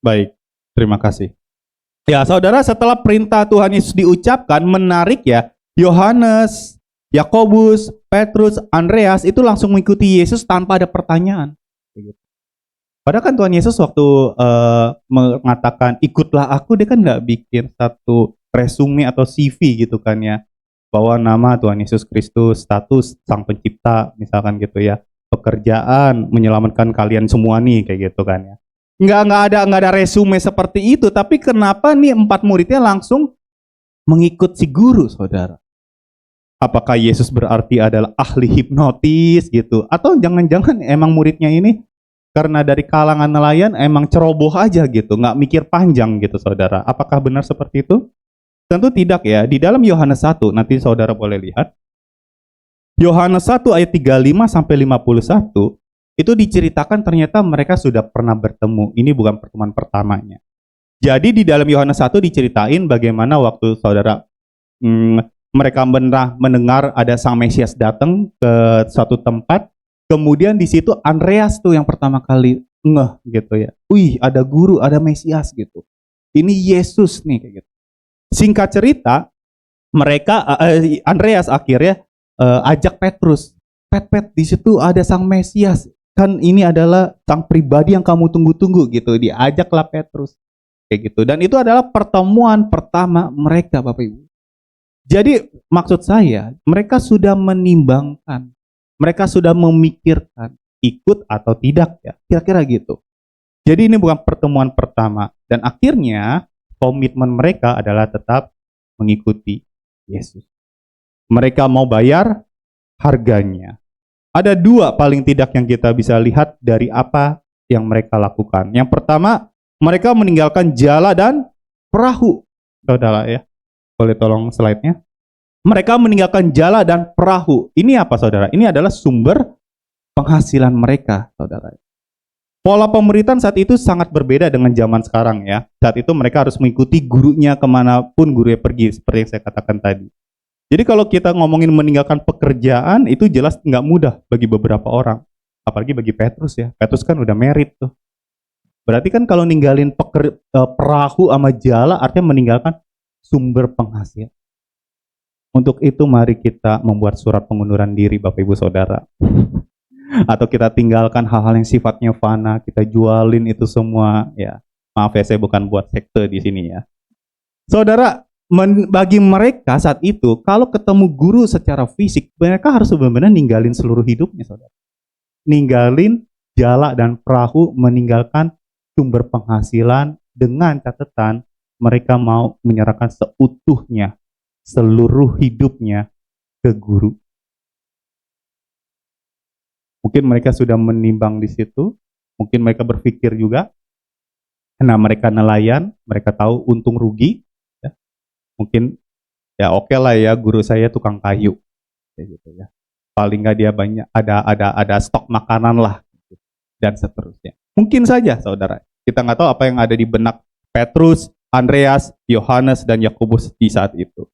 baik, terima kasih. Ya, saudara, setelah perintah Tuhan Yesus diucapkan, menarik ya, Yohanes, Yakobus, Petrus, Andreas itu langsung mengikuti Yesus tanpa ada pertanyaan. Padahal kan Tuhan Yesus waktu mengatakan ikutlah aku, dia kan nggak bikin satu resume atau CV gitu kan ya, bahwa nama Tuhan Yesus Kristus, status Sang Pencipta, misalkan gitu ya, pekerjaan menyelamatkan kalian semua nih kayak gitu kan ya. Nggak ada resume seperti itu, tapi kenapa nih 4 muridnya langsung mengikut si guru, saudara? Apakah Yesus berarti adalah ahli hipnotis gitu? Atau jangan-jangan emang muridnya ini karena dari kalangan nelayan emang ceroboh aja gitu, nggak mikir panjang gitu, saudara? Apakah benar seperti itu? Tentu tidak ya. Di dalam Yohanes 1, nanti saudara boleh lihat. Yohanes 1 ayat 35 sampai 51, itu diceritakan ternyata mereka sudah pernah bertemu. Ini bukan pertemuan pertamanya. Jadi di dalam Yohanes 1 diceritain bagaimana waktu saudara mereka mendengar ada Sang Mesias datang ke suatu tempat. Kemudian di situ Andreas tuh yang pertama kali ngeh gitu ya. Wih, ada guru, ada Mesias gitu. Ini Yesus nih kayak gitu. Singkat cerita, mereka Andreas akhirnya ajak Petrus. Pet, di situ ada Sang Mesias. Kan ini adalah sang pribadi yang kamu tunggu-tunggu gitu. Diajaklah Petrus kayak gitu. Dan itu adalah pertemuan pertama mereka, Bapak Ibu. Jadi maksud saya, mereka sudah menimbangkan, mereka sudah memikirkan ikut atau tidak ya, kira-kira gitu. Jadi ini bukan pertemuan pertama. Dan akhirnya komitmen mereka adalah tetap mengikuti Yesus. Mereka mau bayar harganya. Ada dua paling tidak yang kita bisa lihat dari apa yang mereka lakukan. Yang pertama, mereka meninggalkan jala dan perahu. Saudara ya, boleh tolong slide-nya. Mereka meninggalkan jala dan perahu. Ini apa saudara? Ini adalah sumber penghasilan mereka, saudara. Pola pemerintahan saat itu sangat berbeda dengan zaman sekarang ya. Saat itu mereka harus mengikuti gurunya kemanapun gurunya pergi, seperti yang saya katakan tadi. Jadi kalau kita ngomongin meninggalkan pekerjaan, itu jelas nggak mudah bagi beberapa orang. Apalagi bagi Petrus ya. Petrus kan udah married tuh. Berarti kan kalau ninggalin perahu sama jala, artinya meninggalkan sumber penghasilan. Untuk itu mari kita membuat surat pengunduran diri Bapak Ibu Saudara. Atau kita tinggalkan hal-hal yang sifatnya fana, kita jualin itu semua ya. Maaf ya, saya bukan buat sekte di sini ya. Saudara, bagi mereka saat itu kalau ketemu guru secara fisik, mereka harus benar-benar ninggalin seluruh hidupnya, saudara. Ninggalin jala dan perahu, meninggalkan sumber penghasilan dengan catatan mereka mau menyerahkan seutuhnya seluruh hidupnya ke guru. Mungkin mereka sudah menimbang di situ, mungkin mereka berpikir juga, karena mereka nelayan, mereka tahu untung rugi, ya. Mungkin ya oke lah ya, guru saya tukang kayu, kayak gitu ya. Paling nggak dia banyak ada stok makanan lah, dan seterusnya. Mungkin saja, saudara, kita nggak tahu apa yang ada di benak Petrus, Andreas, Yohanes, dan Yakobus di saat itu.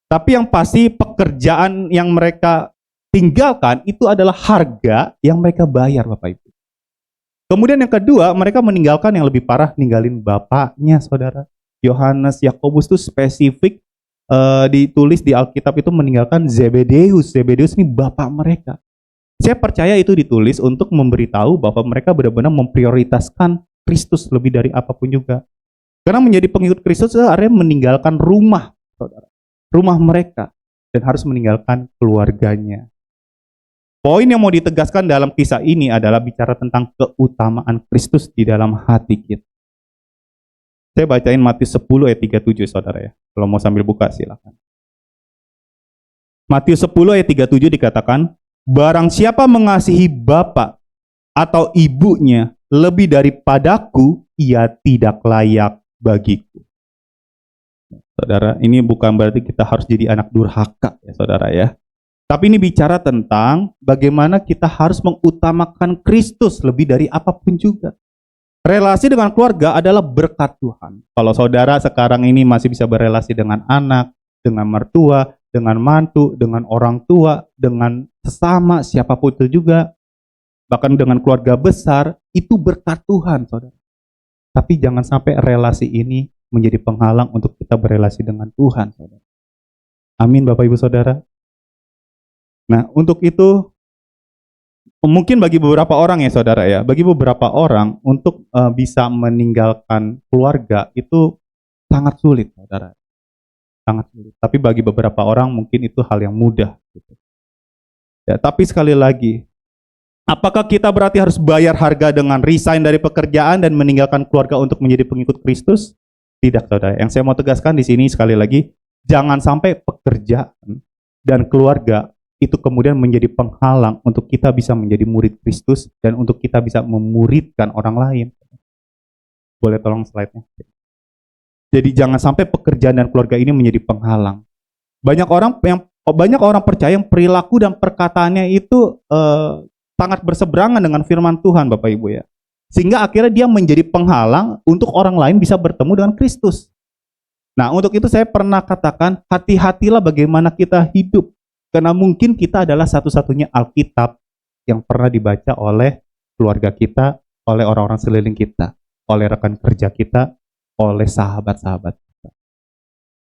Tapi yang pasti pekerjaan yang mereka tinggalkan itu adalah harga yang mereka bayar, Bapak Ibu. Kemudian yang kedua, mereka meninggalkan yang lebih parah, ninggalin bapaknya, saudara. Yohanes, Yakobus itu spesifik ditulis di Alkitab itu meninggalkan Zebedeus. Zebedeus ini bapak mereka. Saya percaya itu ditulis untuk memberitahu bahwa mereka benar-benar memprioritaskan Kristus lebih dari apapun juga. Karena menjadi pengikut Kristus itu artinya meninggalkan rumah, saudara. Rumah mereka, dan harus meninggalkan keluarganya. Poin yang mau ditegaskan dalam kisah ini adalah bicara tentang keutamaan Kristus di dalam hati kita. Saya bacain Matius 10 ayat 37, saudara ya. Kalau mau sambil buka silakan. Matius 10 ayat 37 dikatakan, barang siapa mengasihi bapak atau ibunya lebih daripadaku, ia tidak layak bagiku. Saudara, ini bukan berarti kita harus jadi anak durhaka ya saudara ya. Tapi ini bicara tentang bagaimana kita harus mengutamakan Kristus lebih dari apapun juga. Relasi dengan keluarga adalah berkat Tuhan. Kalau saudara sekarang ini masih bisa berelasi dengan anak, dengan mertua, dengan mantu, dengan orang tua, dengan sesama, siapapun itu juga, bahkan dengan keluarga besar, itu berkat Tuhan, saudara. Tapi jangan sampai relasi ini menjadi penghalang untuk kita berelasi dengan Tuhan, saudara. Amin, Bapak Ibu Saudara. Nah, untuk itu mungkin bagi beberapa orang ya, saudara ya, bagi beberapa orang untuk bisa meninggalkan keluarga itu sangat sulit, saudara. Sangat sulit. Tapi bagi beberapa orang mungkin itu hal yang mudah. Gitu. Ya, tapi sekali lagi, apakah kita berarti harus bayar harga dengan resign dari pekerjaan dan meninggalkan keluarga untuk menjadi pengikut Kristus? Tidak, saudara. Yang saya mau tegaskan di sini sekali lagi, jangan sampai pekerjaan dan keluarga itu kemudian menjadi penghalang untuk kita bisa menjadi murid Kristus dan untuk kita bisa memuridkan orang lain. Boleh tolong slide-nya? Jadi jangan sampai pekerjaan dan keluarga ini menjadi penghalang. Banyak orang percaya yang perilaku dan perkataannya itu sangat berseberangan dengan firman Tuhan, Bapak Ibu ya. Sehingga akhirnya dia menjadi penghalang untuk orang lain bisa bertemu dengan Kristus. Nah, untuk itu saya pernah katakan, hati-hatilah bagaimana kita hidup. Karena mungkin kita adalah satu-satunya Alkitab yang pernah dibaca oleh keluarga kita, oleh orang-orang sekeliling kita, oleh rekan kerja kita, oleh sahabat-sahabat kita.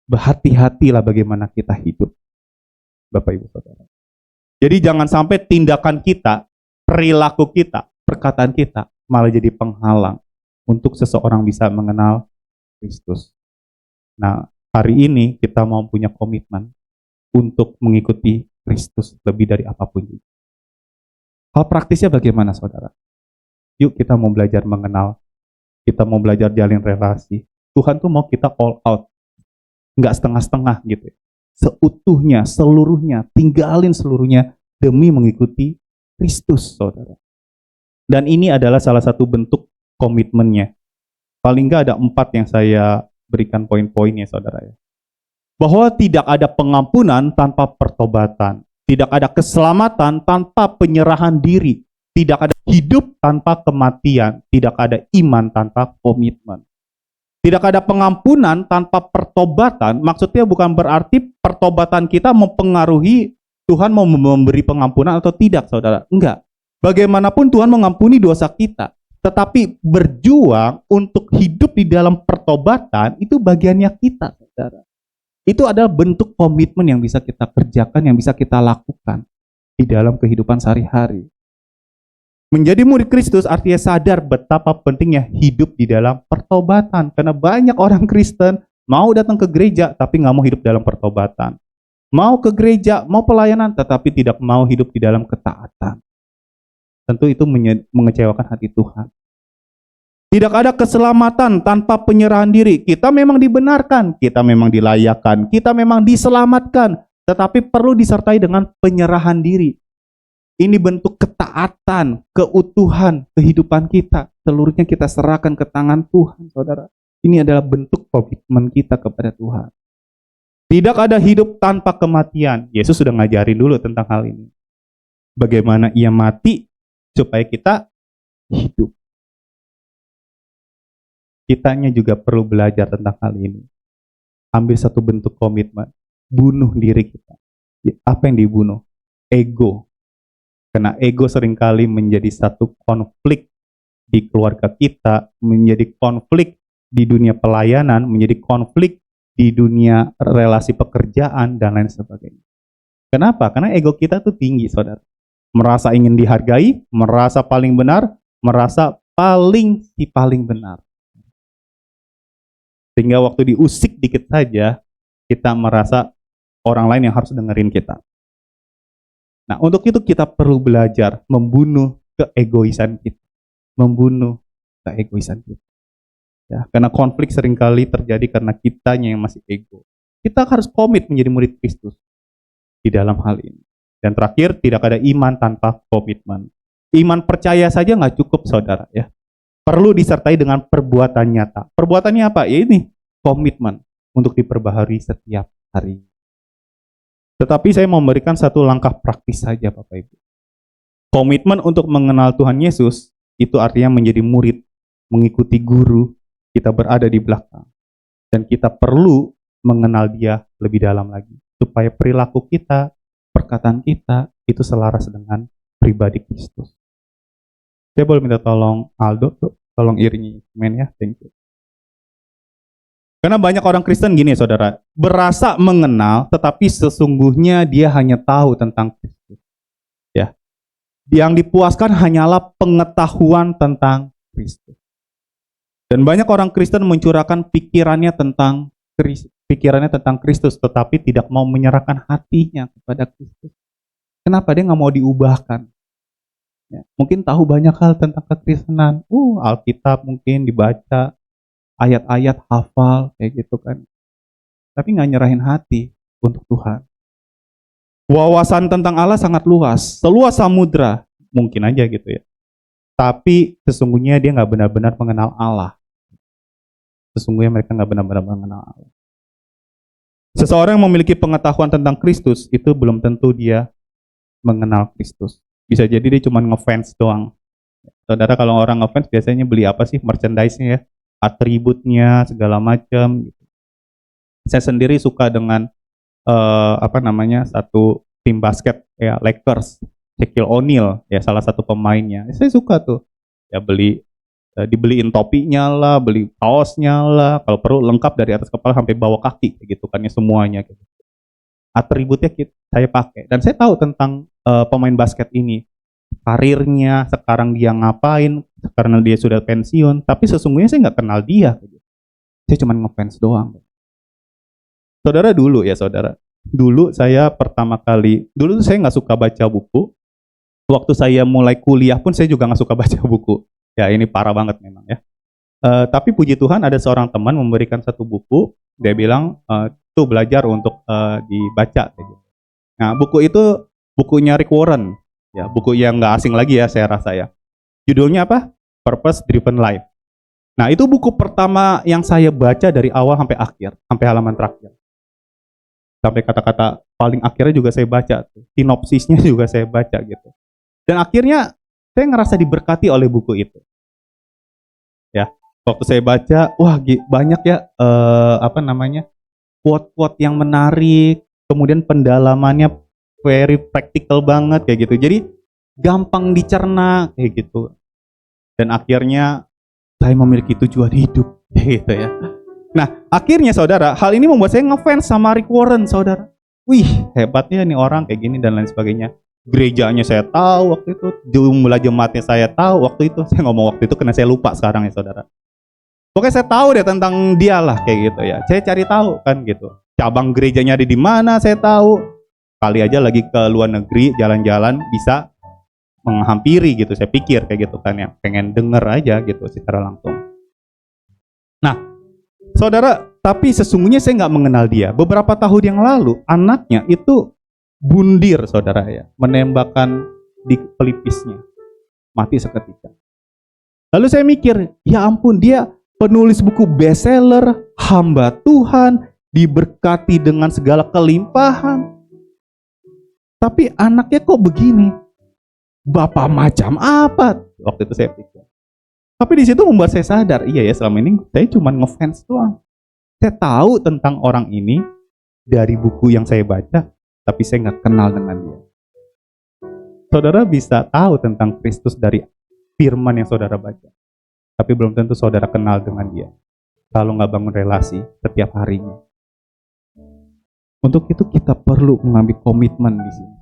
Berhati-hatilah bagaimana kita hidup, Bapak Ibu Saudara. Jadi jangan sampai tindakan kita, perilaku kita, perkataan kita malah jadi penghalang untuk seseorang bisa mengenal Kristus. Nah, hari ini kita mau punya komitmen untuk mengikuti Kristus lebih dari apapun juga. Hal praktisnya bagaimana, saudara? Yuk kita mau belajar mengenal, kita mau belajar jalin relasi. Tuhan tuh mau kita all out, nggak setengah-setengah gitu. Seutuhnya, seluruhnya, tinggalin seluruhnya demi mengikuti Kristus, saudara. Dan ini adalah salah satu bentuk komitmennya. Paling nggak ada 4 yang saya berikan poin-poinnya, saudara ya. Bahwa tidak ada pengampunan tanpa pertobatan. Tidak ada keselamatan tanpa penyerahan diri. Tidak ada hidup tanpa kematian. Tidak ada iman tanpa komitmen. Tidak ada pengampunan tanpa pertobatan. Maksudnya bukan berarti pertobatan kita mempengaruhi Tuhan mau memberi pengampunan atau tidak, saudara. Enggak. Bagaimanapun Tuhan mengampuni dosa kita. Tetapi berjuang untuk hidup di dalam pertobatan itu bagiannya kita, saudara. Itu adalah bentuk komitmen yang bisa kita kerjakan, yang bisa kita lakukan di dalam kehidupan sehari-hari. Menjadi murid Kristus artinya sadar betapa pentingnya hidup di dalam pertobatan. Karena banyak orang Kristen mau datang ke gereja tapi nggak mau hidup dalam pertobatan. Mau ke gereja, mau pelayanan tetapi tidak mau hidup di dalam ketaatan. Tentu itu mengecewakan hati Tuhan. Tidak ada keselamatan tanpa penyerahan diri. Kita memang dibenarkan, kita memang dilayakkan, kita memang diselamatkan, tetapi perlu disertai dengan penyerahan diri. Ini bentuk ketaatan, keutuhan kehidupan kita. Seluruhnya kita serahkan ke tangan Tuhan, saudara. Ini adalah bentuk komitmen kita kepada Tuhan. Tidak ada hidup tanpa kematian. Yesus sudah ngajarin dulu tentang hal ini. Bagaimana ia mati supaya kita hidup. Kitanya juga perlu belajar tentang hal ini. Ambil satu bentuk komitmen. Bunuh diri kita. Apa yang dibunuh? Ego. Karena ego seringkali menjadi satu konflik di keluarga kita, menjadi konflik di dunia pelayanan, menjadi konflik di dunia relasi pekerjaan, dan lain sebagainya. Kenapa? Karena ego kita tuh tinggi, saudara. Merasa ingin dihargai, merasa paling benar, merasa paling benar. Sehingga waktu diusik dikit saja, kita merasa orang lain yang harus dengerin kita. Nah, untuk itu kita perlu belajar membunuh keegoisan kita. Membunuh keegoisan kita. Ya, karena konflik seringkali terjadi karena kitanya yang masih ego. Kita harus komit menjadi murid Kristus di dalam hal ini. Dan terakhir, tidak ada iman tanpa komitmen. Iman percaya saja nggak cukup, saudara. Ya, perlu disertai dengan perbuatan nyata. Perbuatannya apa? Ya ini, komitmen untuk diperbaharui setiap hari. Tetapi saya mau memberikan satu langkah praktis saja, Bapak Ibu. Komitmen untuk mengenal Tuhan Yesus, itu artinya menjadi murid, mengikuti guru, kita berada di belakang. Dan kita perlu mengenal Dia lebih dalam lagi. Supaya perilaku kita, perkataan kita, itu selaras dengan pribadi Kristus. Saya boleh minta tolong Aldo, tolong iringi amin ya, thank you. Karena banyak orang Kristen gini, saudara, berasa mengenal, tetapi sesungguhnya dia hanya tahu tentang Kristus. Ya, yang dipuaskan hanyalah pengetahuan tentang Kristus. Dan banyak orang Kristen mencurahkan pikirannya tentang Kristus, tetapi tidak mau menyerahkan hatinya kepada Kristus. Kenapa? Dia nggak mau diubahkan. Ya, mungkin tahu banyak hal tentang kekristenan. Alkitab mungkin dibaca, ayat-ayat hafal, kayak gitu kan. Tapi nggak nyerahin hati untuk Tuhan. Wawasan tentang Allah sangat luas, seluas samudra, mungkin aja gitu ya. Tapi sesungguhnya dia nggak benar-benar mengenal Allah. Sesungguhnya mereka nggak benar-benar mengenal Allah. Seseorang yang memiliki pengetahuan tentang Kristus, itu belum tentu dia mengenal Kristus. Bisa jadi dia cuma ngefans doang. Saudara, kalau orang ngefans biasanya beli apa sih? Merchandise-nya ya, atributnya, segala macam. Gitu. Saya sendiri suka dengan satu tim basket ya, Lakers, Shaquille O'Neal, ya salah satu pemainnya. Saya suka tuh, ya dibeliin topinya lah, beli kaosnya lah, kalau perlu lengkap dari atas kepala sampai bawah kaki, gitu kan ya semuanya. Gitu. Atributnya saya pakai, dan saya tahu tentang pemain basket ini, karirnya, sekarang dia ngapain, karena dia sudah pensiun, tapi sesungguhnya saya nggak kenal dia. Saya cuma ngefans doang. Saudara, dulu saya pertama kali, dulu saya nggak suka baca buku, waktu saya mulai kuliah pun saya juga nggak suka baca buku, ya ini parah banget memang ya. Tapi puji Tuhan ada seorang teman memberikan satu buku, dia bilang, tuh belajar untuk dibaca. Nah buku itu bukunya Rick Warren. Ya, buku yang nggak asing lagi ya saya rasa ya. Judulnya apa? Purpose Driven Life. Nah, itu buku pertama yang saya baca dari awal sampai akhir, sampai halaman terakhir. Sampai kata-kata paling akhirnya juga saya baca. Sinopsisnya juga saya baca gitu. Dan akhirnya saya ngerasa diberkati oleh buku itu. Ya, waktu saya baca, wah banyak ya quote-quote yang menarik, kemudian pendalamannya very practical banget kayak gitu. Jadi gampang dicerna kayak gitu. Dan akhirnya saya memiliki tujuan hidup kayak gitu ya. Nah, akhirnya saudara, hal ini membuat saya ngefans sama Rick Warren, saudara. Wih, hebatnya nih orang kayak gini dan lain sebagainya. Gerejanya saya tahu waktu itu, jumlah jemaatnya saya tahu waktu itu. Saya ngomong waktu itu karena saya lupa sekarang ya, saudara. Pokoknya saya tahu deh tentang dia lah kayak gitu ya. Saya cari tahu kan gitu. Cabang gerejanya ada di mana saya tahu. Kali aja lagi ke luar negeri jalan-jalan bisa menghampiri gitu. Saya pikir kayak gitu kan ya. Pengen denger aja gitu secara langsung. Nah, saudara, tapi sesungguhnya saya nggak mengenal dia. Beberapa tahun yang lalu anaknya itu bundir, saudara ya, menembakkan di pelipisnya, mati seketika. Lalu saya mikir, ya ampun, dia penulis buku bestseller, hamba Tuhan, diberkati dengan segala kelimpahan. Tapi anaknya kok begini? Bapak macam apa? Waktu itu saya pikir. Tapi di situ membuat saya sadar, iya ya, selama ini saya cuma ngefans doang. Saya tahu tentang orang ini dari buku yang saya baca, tapi saya nggak kenal dengan dia. Saudara bisa tahu tentang Kristus dari firman yang saudara baca, tapi belum tentu saudara kenal dengan dia kalau nggak bangun relasi setiap harinya. Untuk itu kita perlu mengambil komitmen di sini.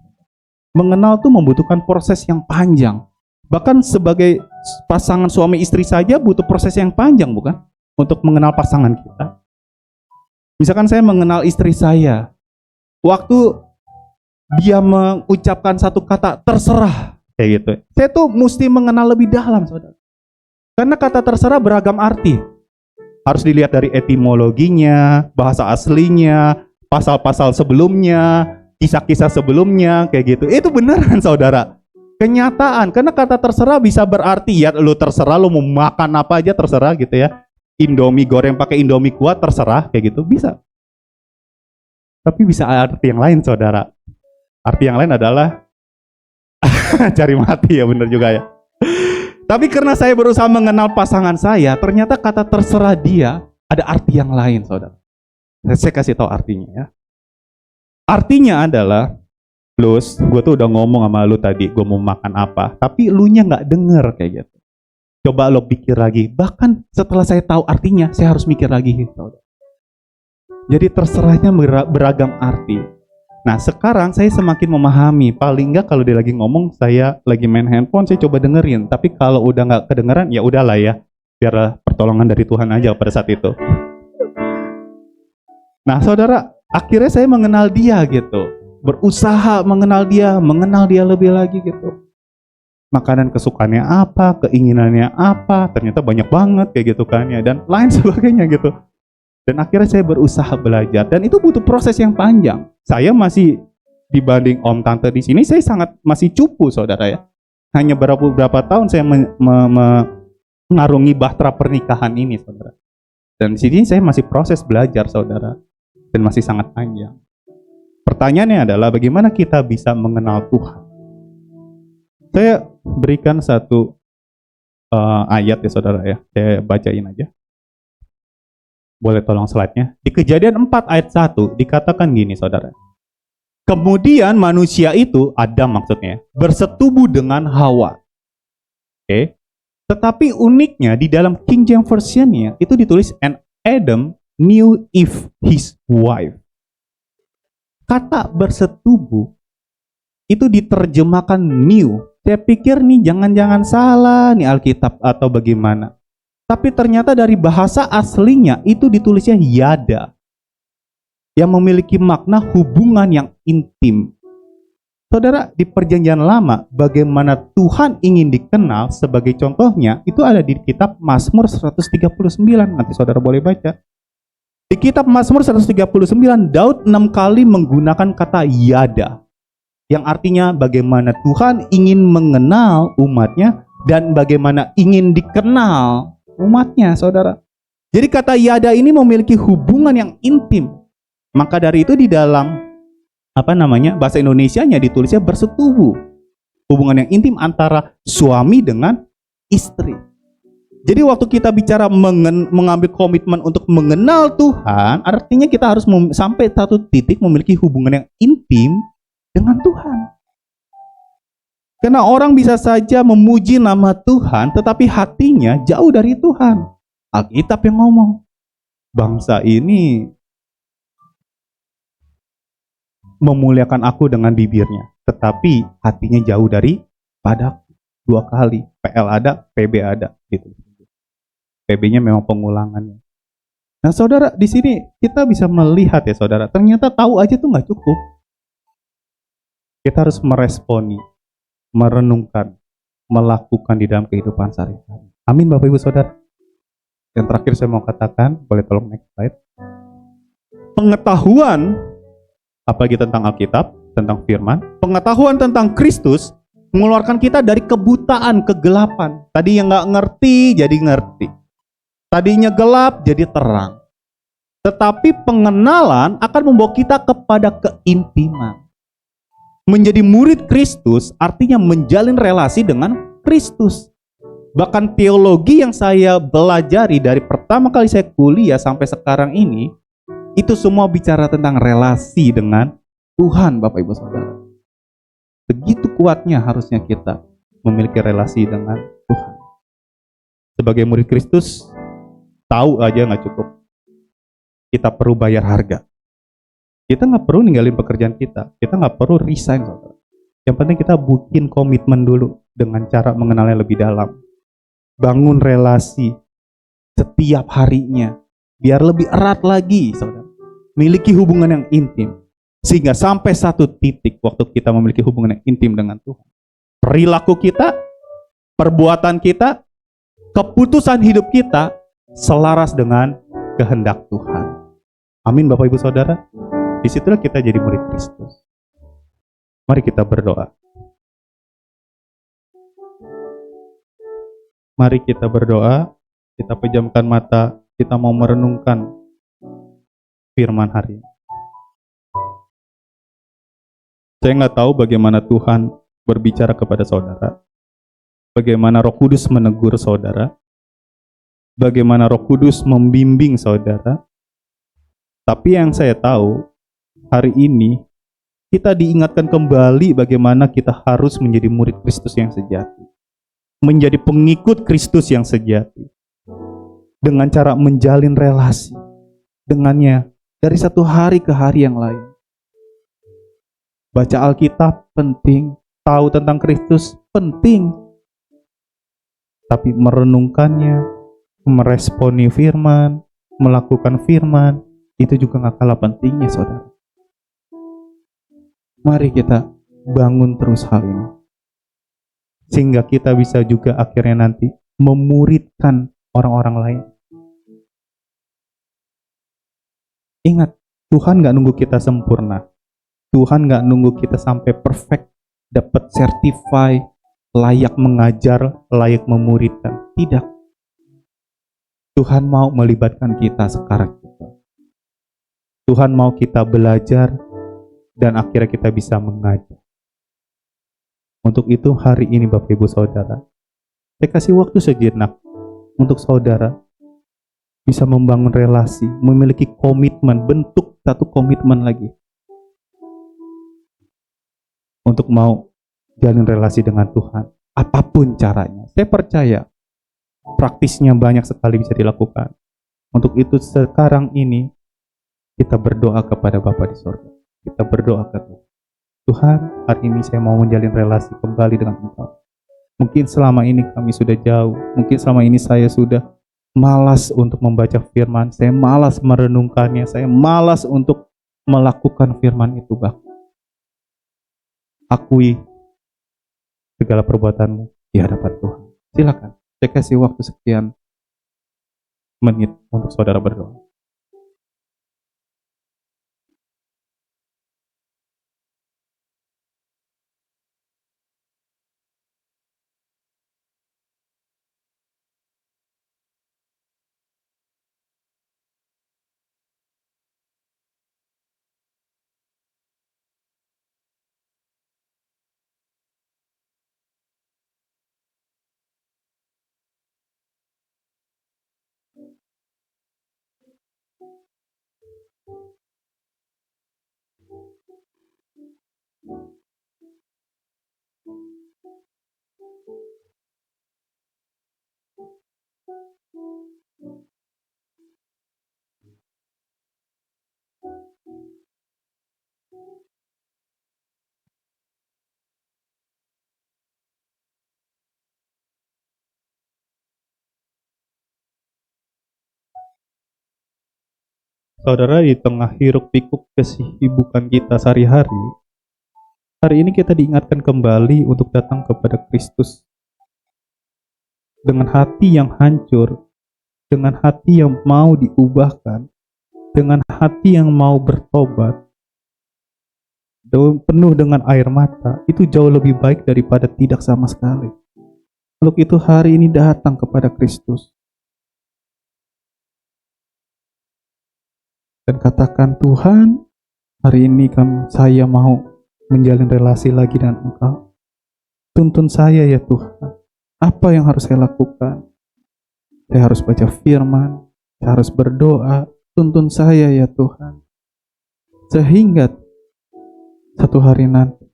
Mengenal tuh membutuhkan proses yang panjang. Bahkan sebagai pasangan suami istri saja butuh proses yang panjang, bukan? Untuk mengenal pasangan kita. Misalkan saya mengenal istri saya, waktu dia mengucapkan satu kata terserah, kayak gitu, saya tuh mesti mengenal lebih dalam, saudara. Karena kata terserah beragam arti. Harus dilihat dari etimologinya, bahasa aslinya, pasal-pasal sebelumnya, kisah-kisah sebelumnya, kayak gitu. Itu beneran, saudara. Kenyataan, karena kata terserah bisa berarti ya lu terserah, lu mau makan apa aja terserah gitu ya. Indomie goreng pakai Indomie kuah terserah kayak gitu bisa. Tapi bisa arti yang lain, saudara. Arti yang lain adalah cari mati, ya bener juga ya. Tapi karena saya berusaha mengenal pasangan saya, ternyata kata terserah dia ada arti yang lain, saudara. Saya kasih tahu artinya ya. Artinya adalah, Lus, gue tuh udah ngomong sama lu tadi, gue mau makan apa, tapi lu nya nggak denger kayak gitu. Coba lo pikir lagi. Bahkan setelah saya tahu artinya, saya harus mikir lagi. Jadi terserahnya beragam arti. Nah, sekarang saya semakin memahami. Paling nggak kalau dia lagi ngomong, saya lagi main handphone, saya coba dengerin. Tapi kalau udah nggak kedengeran, ya udahlah ya. Biar pertolongan dari Tuhan aja pada saat itu. Nah, saudara, akhirnya saya mengenal dia gitu. Berusaha mengenal dia lebih lagi gitu. Makanan kesukaannya apa, keinginannya apa, ternyata banyak banget kayak gitu kan ya, dan lain sebagainya gitu. Dan akhirnya saya berusaha belajar, dan itu butuh proses yang panjang. Saya masih dibanding om tante di sini, saya sangat masih cupu, saudara ya. Hanya berapa tahun saya mengarungi bahtera pernikahan ini, saudara. Dan di sini saya masih proses belajar, saudara, dan masih sangat panjang. Pertanyaannya adalah bagaimana kita bisa mengenal Tuhan? Saya berikan satu ayat ya, saudara ya. Saya bacain aja. Boleh tolong slide-nya. Di Kejadian 4 ayat 1 dikatakan gini, saudara. Kemudian manusia itu, Adam maksudnya, bersetubuh dengan Hawa. Oke. Tetapi uniknya di dalam King James Version-nya itu ditulis, and Adam knew Eve his wife. Kata bersetubuh itu diterjemahkan new. Saya pikir nih jangan-jangan salah nih Alkitab atau bagaimana. Tapi ternyata dari bahasa aslinya itu ditulisnya yada. Yang memiliki makna hubungan yang intim. Saudara, di perjanjian lama bagaimana Tuhan ingin dikenal sebagai contohnya itu ada di kitab Mazmur 139. Nanti saudara boleh baca. Di kitab Mazmur 139, Daud 6 kali menggunakan kata yada, yang artinya bagaimana Tuhan ingin mengenal umatnya dan bagaimana ingin dikenal umatnya, saudara. Jadi kata yada ini memiliki hubungan yang intim. Maka dari itu di dalam bahasa Indonesianya ditulisnya bersetubuh. Hubungan yang intim antara suami dengan istri. Jadi waktu kita bicara mengambil komitmen untuk mengenal Tuhan, artinya kita harus sampai satu titik memiliki hubungan yang intim dengan Tuhan. Karena orang bisa saja memuji nama Tuhan, tetapi hatinya jauh dari Tuhan. Alkitab yang ngomong, bangsa ini memuliakan aku dengan bibirnya, tetapi hatinya jauh dari padaku. 2 kali, PL ada, PB ada, gitu. PB-nya memang pengulangannya. Nah, saudara, di sini kita bisa melihat ya, saudara, ternyata tahu aja tuh nggak cukup. Kita harus meresponi, merenungkan, melakukan di dalam kehidupan sehari-hari. Amin, Bapak Ibu Saudara. Yang terakhir saya mau katakan, boleh tolong next slide. Pengetahuan apalagi tentang Alkitab, tentang firman, pengetahuan tentang Kristus mengeluarkan kita dari kebutaan, kegelapan. Tadi yang nggak ngerti jadi ngerti. Tadinya gelap jadi terang. Tetapi pengenalan akan membawa kita kepada keintiman. Menjadi murid Kristus artinya menjalin relasi dengan Kristus. Bahkan teologi yang saya belajari dari pertama kali saya kuliah sampai sekarang ini, itu semua bicara tentang relasi dengan Tuhan, Bapak Ibu Saudara. Begitu kuatnya harusnya kita memiliki relasi dengan Tuhan. Sebagai murid Kristus, tahu aja nggak cukup. Kita perlu bayar harga. Kita nggak perlu ninggalin pekerjaan kita. Kita nggak perlu resign, saudara. Yang penting kita bikin komitmen dulu dengan cara mengenalnya lebih dalam. Bangun relasi setiap harinya. Biar lebih erat lagi, saudara. Miliki hubungan yang intim. Sehingga sampai satu titik waktu kita memiliki hubungan yang intim dengan Tuhan. Perilaku kita, perbuatan kita, keputusan hidup kita selaras dengan kehendak Tuhan. Amin, Bapak Ibu Saudara. Disitulah kita jadi murid Kristus. Mari kita berdoa. Mari kita berdoa. Kita pejamkan mata. Kita mau merenungkan firman hari ini. Saya nggak tahu bagaimana Tuhan berbicara kepada saudara. Bagaimana Roh Kudus menegur saudara. Bagaimana Roh Kudus membimbing saudara. Tapi yang saya tahu, hari ini kita diingatkan kembali bagaimana kita harus menjadi murid Kristus yang sejati. Menjadi pengikut Kristus yang sejati. Dengan cara menjalin relasi dengannya dari satu hari ke hari yang lain. Baca Alkitab penting, tahu tentang Kristus penting. Tapi merenungkannya, meresponi firman, melakukan firman, itu juga gak kalah pentingnya, saudara. Mari kita bangun terus hal ini. Sehingga kita bisa juga akhirnya nanti memuridkan orang-orang lain. Ingat, Tuhan gak nunggu kita sempurna. Tuhan gak nunggu kita sampai perfect, dapat certify, layak mengajar, layak memuridkan. Tidak. Tuhan mau melibatkan kita sekarang. Tuhan mau kita belajar dan akhirnya kita bisa mengajar. Untuk itu hari ini Bapak Ibu Saudara, saya kasih waktu sejenak untuk saudara bisa membangun relasi, memiliki komitmen, bentuk satu komitmen lagi. Untuk mau jalin relasi dengan Tuhan, apapun caranya. Saya percaya praktisnya banyak sekali bisa dilakukan. Untuk itu sekarang ini kita berdoa kepada Bapa di sorga. Kita berdoa ke Tuhan. Tuhan, hari ini saya mau menjalin relasi kembali dengan Engkau. Mungkin selama ini kami sudah jauh. Mungkin selama ini saya sudah malas untuk membaca firman. Saya malas merenungkannya. Saya malas untuk melakukan firman itu, Bapa. Akui segala perbuatanmu di hadapan Tuhan. Silakan. Saya kasih waktu sekian menit untuk saudara berdoa. Saudara, di tengah hiruk pikuk kesibukan kita sehari-hari, hari ini kita diingatkan kembali untuk datang kepada Kristus dengan hati yang hancur, dengan hati yang mau diubahkan, dengan hati yang mau bertobat, penuh dengan air mata. Itu jauh lebih baik daripada tidak sama sekali. Untuk itu hari ini datang kepada Kristus dan katakan, Tuhan, hari ini saya mau menjalin relasi lagi dengan Engkau. Tuntun saya ya Tuhan. Apa yang harus saya lakukan? Saya harus baca firman, saya harus berdoa. Tuntun saya ya Tuhan. Sehingga satu hari nanti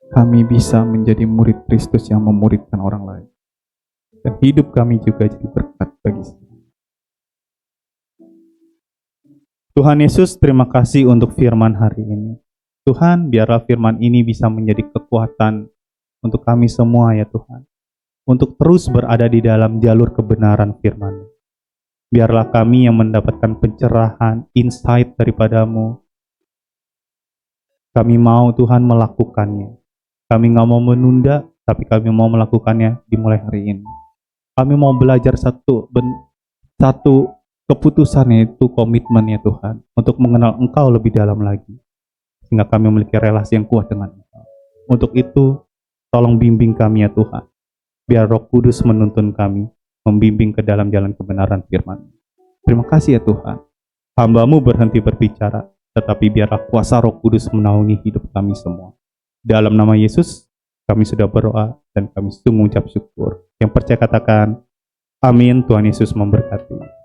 kami bisa menjadi murid Kristus yang memuridkan orang lain. Dan hidup kami juga jadi berkat bagi saya. Tuhan Yesus, terima kasih untuk firman hari ini. Tuhan, biarlah firman ini bisa menjadi kekuatan untuk kami semua ya Tuhan. Untuk terus berada di dalam jalur kebenaran firman. Biarlah kami yang mendapatkan pencerahan, insight daripada-Mu. Kami mau Tuhan melakukannya. Kami nggak mau menunda, tapi kami mau melakukannya dimulai hari ini. Kami mau belajar satu keputusan, yaitu komitmen ya Tuhan, untuk mengenal Engkau lebih dalam lagi, sehingga kami memiliki relasi yang kuat dengan Engkau. Untuk itu, tolong bimbing kami ya Tuhan, biar Roh Kudus menuntun kami, membimbing ke dalam jalan kebenaran firman. Terima kasih ya Tuhan, hamba-Mu berhenti berbicara, tetapi biarlah kuasa Roh Kudus menaungi hidup kami semua. Dalam nama Yesus, kami sudah berdoa dan kami sungguh mengucap syukur. Yang percaya katakan, amin. Tuhan Yesus memberkati.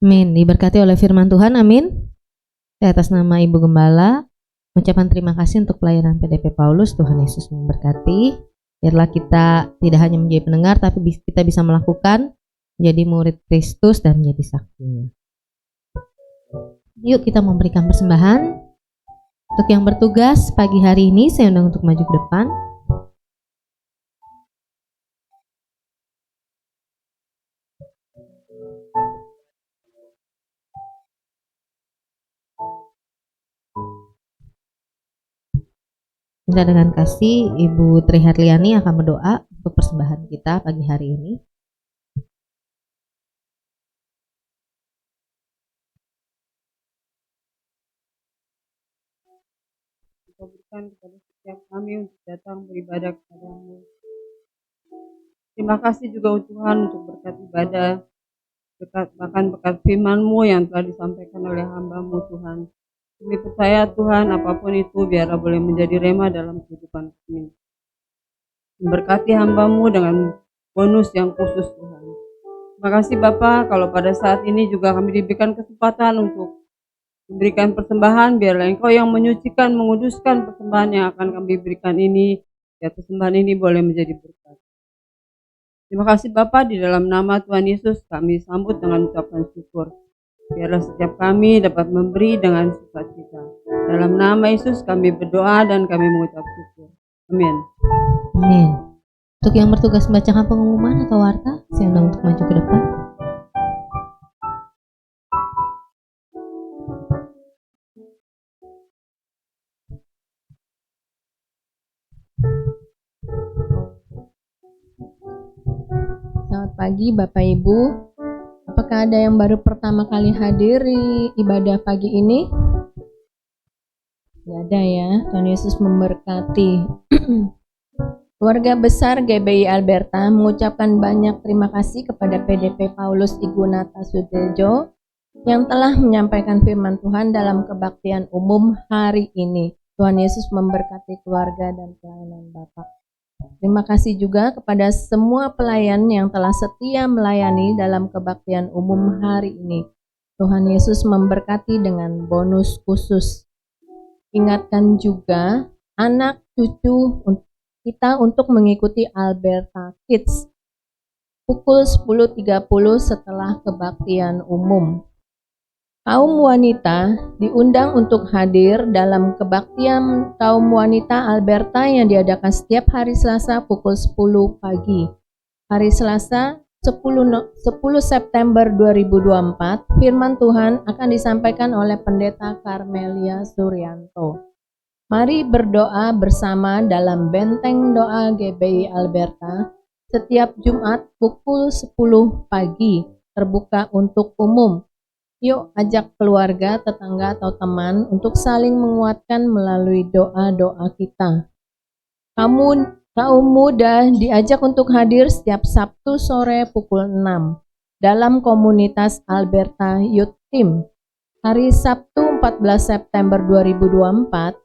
Amin. Diberkati oleh firman Tuhan. Amin. Di atas nama Ibu Gembala, mengucapkan terima kasih untuk pelayanan PDP Paulus. Tuhan Yesus memberkati. Biarlah kita tidak hanya menjadi pendengar, tapi kita bisa melakukan, menjadi murid Kristus dan menjadi saksi. Yuk kita memberikan persembahan. Untuk yang bertugas pagi hari ini, saya undang untuk maju ke depan. Minta dengan kasih Ibu Tri Herliani akan berdoa untuk persembahan kita pagi hari ini.
Kau berikan kepada setiap kami untuk datang beribadah kepada-Mu. Terima kasih juga Tuhan untuk berkat ibadah, bahkan berkat firman-Mu yang telah disampaikan oleh hamba-Mu Tuhan. Kami percaya Tuhan, apapun itu biarlah boleh menjadi rema dalam kehidupan kami. Memberkati hamba-Mu dengan bonus yang khusus Tuhan. Terima kasih Bapa, kalau pada saat ini juga kami diberikan kesempatan untuk memberikan persembahan, biarlah Engkau yang menyucikan, menguduskan persembahan yang akan kami berikan ini, biar persembahan ini boleh menjadi berkat. Terima kasih Bapa, di dalam nama Tuhan Yesus kami sambut dengan ucapan syukur. Biarlah setiap kami dapat memberi dengan sukacita. Dalam nama Yesus kami berdoa dan kami mengucap syukur. Amin.
Amin. Untuk yang bertugas membacakan pengumuman atau warta, saya undang untuk maju ke depan.
Selamat pagi Bapak Ibu. Apakah ada yang baru pertama kali hadir di ibadah pagi ini? Tidak ada ya. Tuhan Yesus memberkati. Keluarga besar GBI Alberta mengucapkan banyak terima kasih kepada PDP Paulus Igunata Sutejo yang telah menyampaikan firman Tuhan dalam kebaktian umum hari ini. Tuhan Yesus memberkati keluarga dan pelayanan Bapak. Terima kasih juga kepada semua pelayan yang telah setia melayani dalam kebaktian umum hari ini. Tuhan Yesus memberkati dengan bonus khusus. Ingatkan juga anak cucu kita untuk mengikuti Alberta Kids pukul 10.30 setelah kebaktian umum. Kaum wanita diundang untuk hadir dalam kebaktian kaum wanita Alberta yang diadakan setiap hari Selasa pukul 10 pagi. Hari Selasa 10 September 2024, firman Tuhan akan disampaikan oleh Pendeta Carmelia Suryanto. Mari berdoa bersama dalam Benteng Doa GBI Alberta setiap Jumat pukul 10 pagi, terbuka untuk umum. Yuk ajak keluarga, tetangga, atau teman untuk saling menguatkan melalui doa-doa kita. Kaum muda diajak untuk hadir setiap Sabtu sore pukul 6 dalam komunitas Alberta Youth Team. Hari Sabtu 14 September 2024,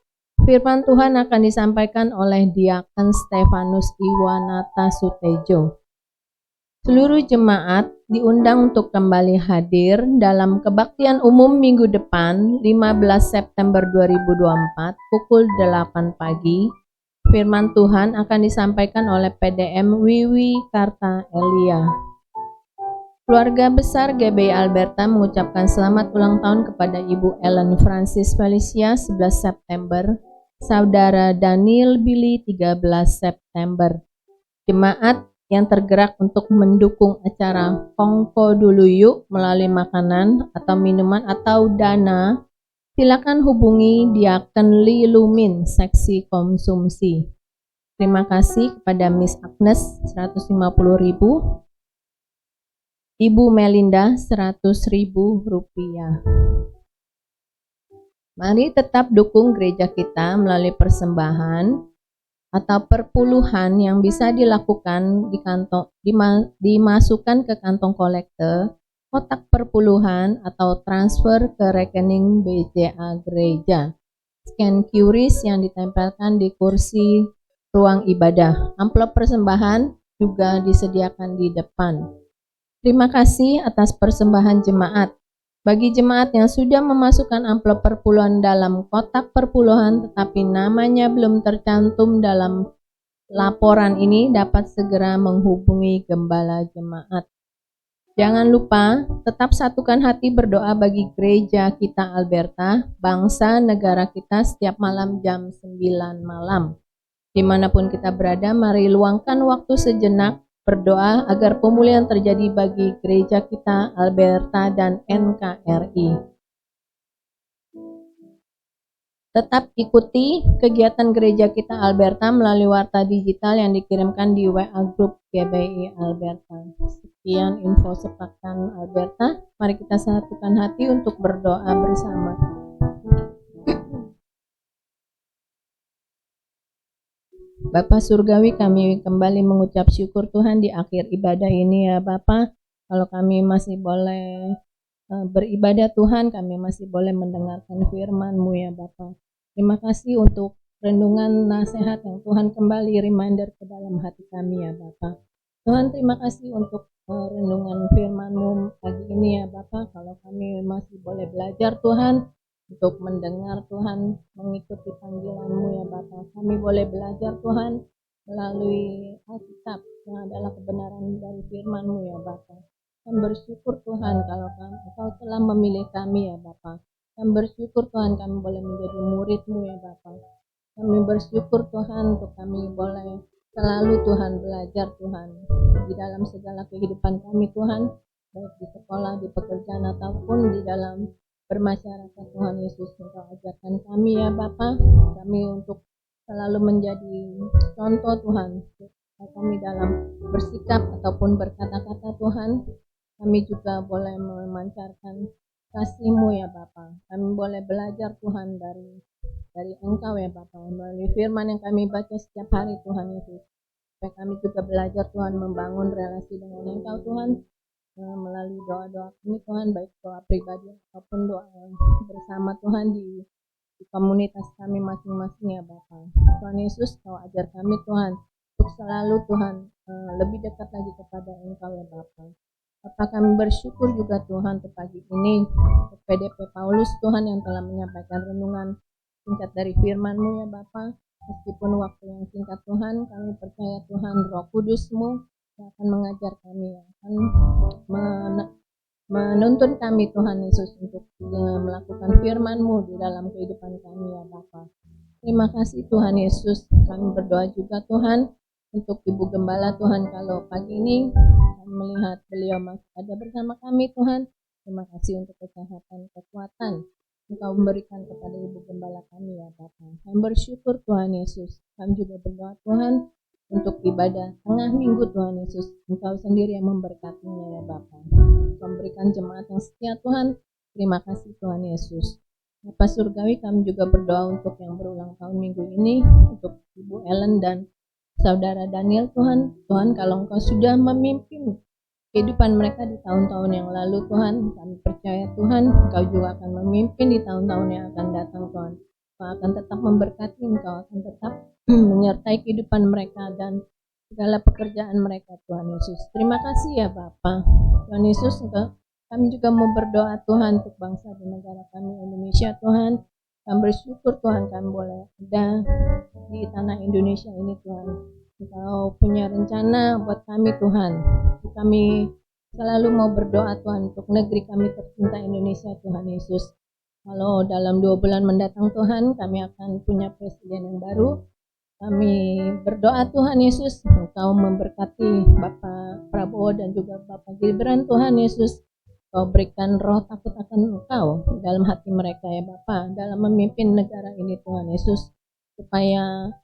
firman Tuhan akan disampaikan oleh Diaken Stefanus Iwanata Sutejo. Seluruh jemaat diundang untuk kembali hadir dalam kebaktian umum minggu depan 15 September 2024 pukul 8 pagi. Firman Tuhan akan disampaikan oleh PDM Wiwi Karta Elia. Keluarga besar GBI Alberta mengucapkan selamat ulang tahun kepada Ibu Ellen Francis Felicia 11 September, Saudara Daniel Billy 13 September. Jemaat yang tergerak untuk mendukung acara Kongko Dulu Yuk melalui makanan atau minuman atau dana, silakan hubungi Diaken Lee Lumin, seksi konsumsi. Terima kasih kepada Miss Agnes 150.000, Ibu Melinda 100.000 rupiah. Mari tetap dukung gereja kita melalui persembahan atau perpuluhan yang bisa dilakukan dimasukkan ke kantong kolektor, kotak perpuluhan atau transfer ke rekening BCA gereja. Scan QRIS yang ditempelkan di kursi ruang ibadah. Amplop persembahan juga disediakan di depan. Terima kasih atas persembahan jemaat. Bagi jemaat yang sudah memasukkan amplop perpuluhan dalam kotak perpuluhan tetapi namanya belum tercantum dalam laporan ini, dapat segera menghubungi gembala jemaat. Jangan lupa tetap satukan hati berdoa bagi gereja kita Alberta, bangsa negara kita setiap malam jam 9 malam. Dimanapun kita berada, mari luangkan waktu sejenak berdoa agar pemulihan terjadi bagi gereja kita Alberta dan NKRI. Tetap ikuti kegiatan gereja kita Alberta melalui warta digital yang dikirimkan di WA Group GBI Alberta. Sekian info sepekan Alberta. Mari kita satukan hati untuk berdoa bersama. Bapa Surgawi, kami kembali mengucap syukur Tuhan di akhir ibadah ini ya Bapa. Kalau kami masih boleh beribadah Tuhan, kami masih boleh mendengarkan firman-Mu ya Bapa. Terima kasih untuk renungan nasihat yang Tuhan kembali reminder ke dalam hati kami ya Bapa. Tuhan, terima kasih untuk renungan firman-Mu pagi ini ya Bapa. Kalau kami masih boleh belajar Tuhan, untuk mendengar Tuhan, mengikuti panggilan-Mu ya Bapa. Kami boleh belajar Tuhan melalui Alkitab yang adalah kebenaran dari firman-Mu ya Bapa. Kami bersyukur Tuhan kalau Engkau telah memilih kami ya Bapa. Kami bersyukur Tuhan kami boleh menjadi murid-Mu ya Bapa. Kami bersyukur Tuhan untuk kami boleh selalu Tuhan belajar Tuhan di dalam segala kehidupan kami Tuhan, baik di sekolah, di pekerjaan ataupun di dalam bermasyarakat. Tuhan Yesus, Engkau ajarkan kami ya Bapa, kami untuk selalu menjadi contoh Tuhan. Kami dalam bersikap ataupun berkata-kata Tuhan, kami juga boleh memancarkan kasih-Mu ya Bapa. Kami boleh belajar Tuhan dari Engkau ya Bapa, melalui firman yang kami baca setiap hari Tuhan Yesus. Supaya kami juga belajar Tuhan membangun relasi dengan Engkau Tuhan, melalui doa-doa kami Tuhan, baik doa pribadi ataupun doa bersama Tuhan di komunitas kami masing-masing ya Bapa. Tuhan Yesus, Kau ajar kami Tuhan untuk selalu Tuhan lebih dekat lagi kepada Engkau ya Bapa. Bapa, kami bersyukur juga Tuhan untuk pagi ini untuk PDP Paulus Tuhan yang telah menyampaikan renungan singkat dari firman-Mu ya Bapa. Meskipun waktu yang singkat Tuhan, kami percaya Tuhan Roh Kudus-Mu yang akan mengajar kami, yang akan menuntun kami Tuhan Yesus untuk melakukan firman-Mu di dalam kehidupan kami ya Bapa. Terima kasih Tuhan Yesus. Kami berdoa juga Tuhan untuk Ibu Gembala Tuhan, kalau pagi ini kami melihat beliau masih ada bersama kami Tuhan. Terima kasih untuk kesehatan, kekuatan Engkau memberikan kepada Ibu Gembala kami ya Bapa. Kami bersyukur Tuhan Yesus. Kami juga berdoa Tuhan untuk ibadah tengah minggu Tuhan Yesus. Engkau sendiri yang memberkatinya ya Bapa. Memberikan jemaat yang setia Tuhan. Terima kasih Tuhan Yesus. Bapa Surgawi, kami juga berdoa untuk yang berulang tahun minggu ini, untuk Ibu Ellen dan Saudara Daniel Tuhan. Tuhan, kalau Engkau sudah memimpin kehidupan mereka di tahun-tahun yang lalu Tuhan, kami percaya Tuhan Engkau juga akan memimpin di tahun-tahun yang akan datang Tuhan. Engkau akan tetap memberkati, Engkau akan tetap menyertai kehidupan mereka dan segala pekerjaan mereka Tuhan Yesus. Terima kasih ya Bapa. Tuhan Yesus, kami juga mau berdoa Tuhan untuk bangsa dan negara kami Indonesia Tuhan. Kami bersyukur Tuhan kami boleh ada di tanah Indonesia ini Tuhan. Engkau punya rencana buat kami Tuhan. Kami selalu mau berdoa Tuhan untuk negeri kami tercinta Indonesia Tuhan Yesus. Kalau dalam 2 bulan mendatang Tuhan kami akan punya presiden yang baru. Kami berdoa Tuhan Yesus, Engkau memberkati Bapak Prabowo dan juga Bapak Gibran Tuhan Yesus. Kau berikan roh takut akan Engkau dalam hati mereka ya Bapa, dalam memimpin negara ini Tuhan Yesus, supaya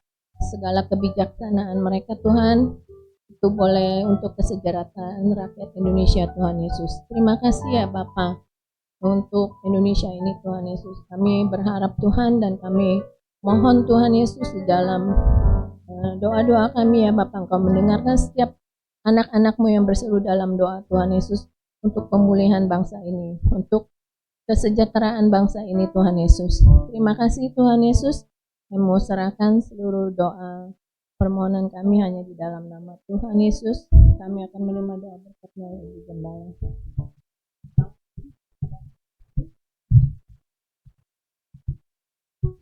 segala kebijaksanaan mereka Tuhan itu boleh untuk kesejahteraan rakyat Indonesia Tuhan Yesus. Terima kasih ya Bapa untuk Indonesia ini Tuhan Yesus. Kami berharap Tuhan dan kami mohon Tuhan Yesus di dalam doa-doa kami ya Bapa, Engkau mendengarkan setiap anak-anak-Mu yang berseru dalam doa Tuhan Yesus untuk pemulihan bangsa ini, untuk kesejahteraan bangsa ini Tuhan Yesus. Terima kasih Tuhan Yesus. Kami mau serahkan seluruh doa permohonan kami hanya di dalam nama Tuhan Yesus. Kami akan menerima doa berkat-Nya Ibu Gembala.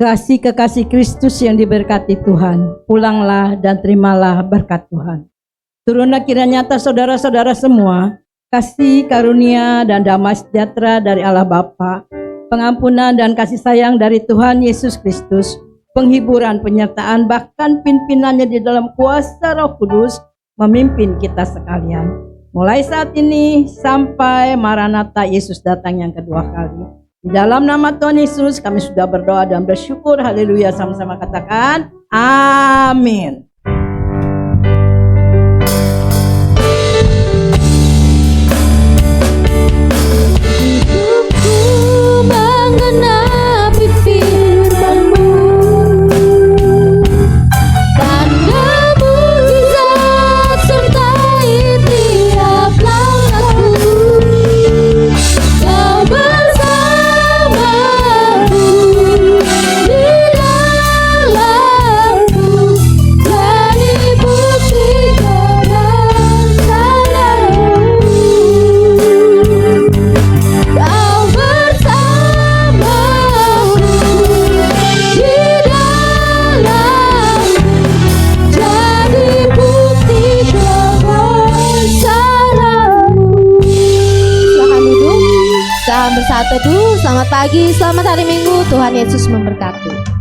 Kasih kekasih Kristus yang diberkati Tuhan, pulanglah dan terimalah berkat Tuhan. Turunlah kiranya atas saudara-saudara semua, kasih karunia dan damai sejahtera dari Allah Bapa, pengampunan dan kasih sayang dari Tuhan Yesus Kristus, penghiburan, penyertaan, bahkan pimpinannya di dalam kuasa Roh Kudus, memimpin kita sekalian. Mulai saat ini sampai Maranatha Yesus datang yang kedua kali. Di dalam nama Tuhan Yesus kami sudah berdoa dan bersyukur. Haleluya, sama-sama katakan amin.
Hidupku mengenapi firman-Mu, tanda mukjizat sertai tiap langkahku. Kau bersamaku di dalamku, jadi bukti kebesaran-Mu. Kau bersamaku di dalamku, jadi bukti kebesaran-Mu. Silakan duduk. Salam bersatu. Selamat pagi, selamat hari Minggu. Tuhan Yesus memberkati.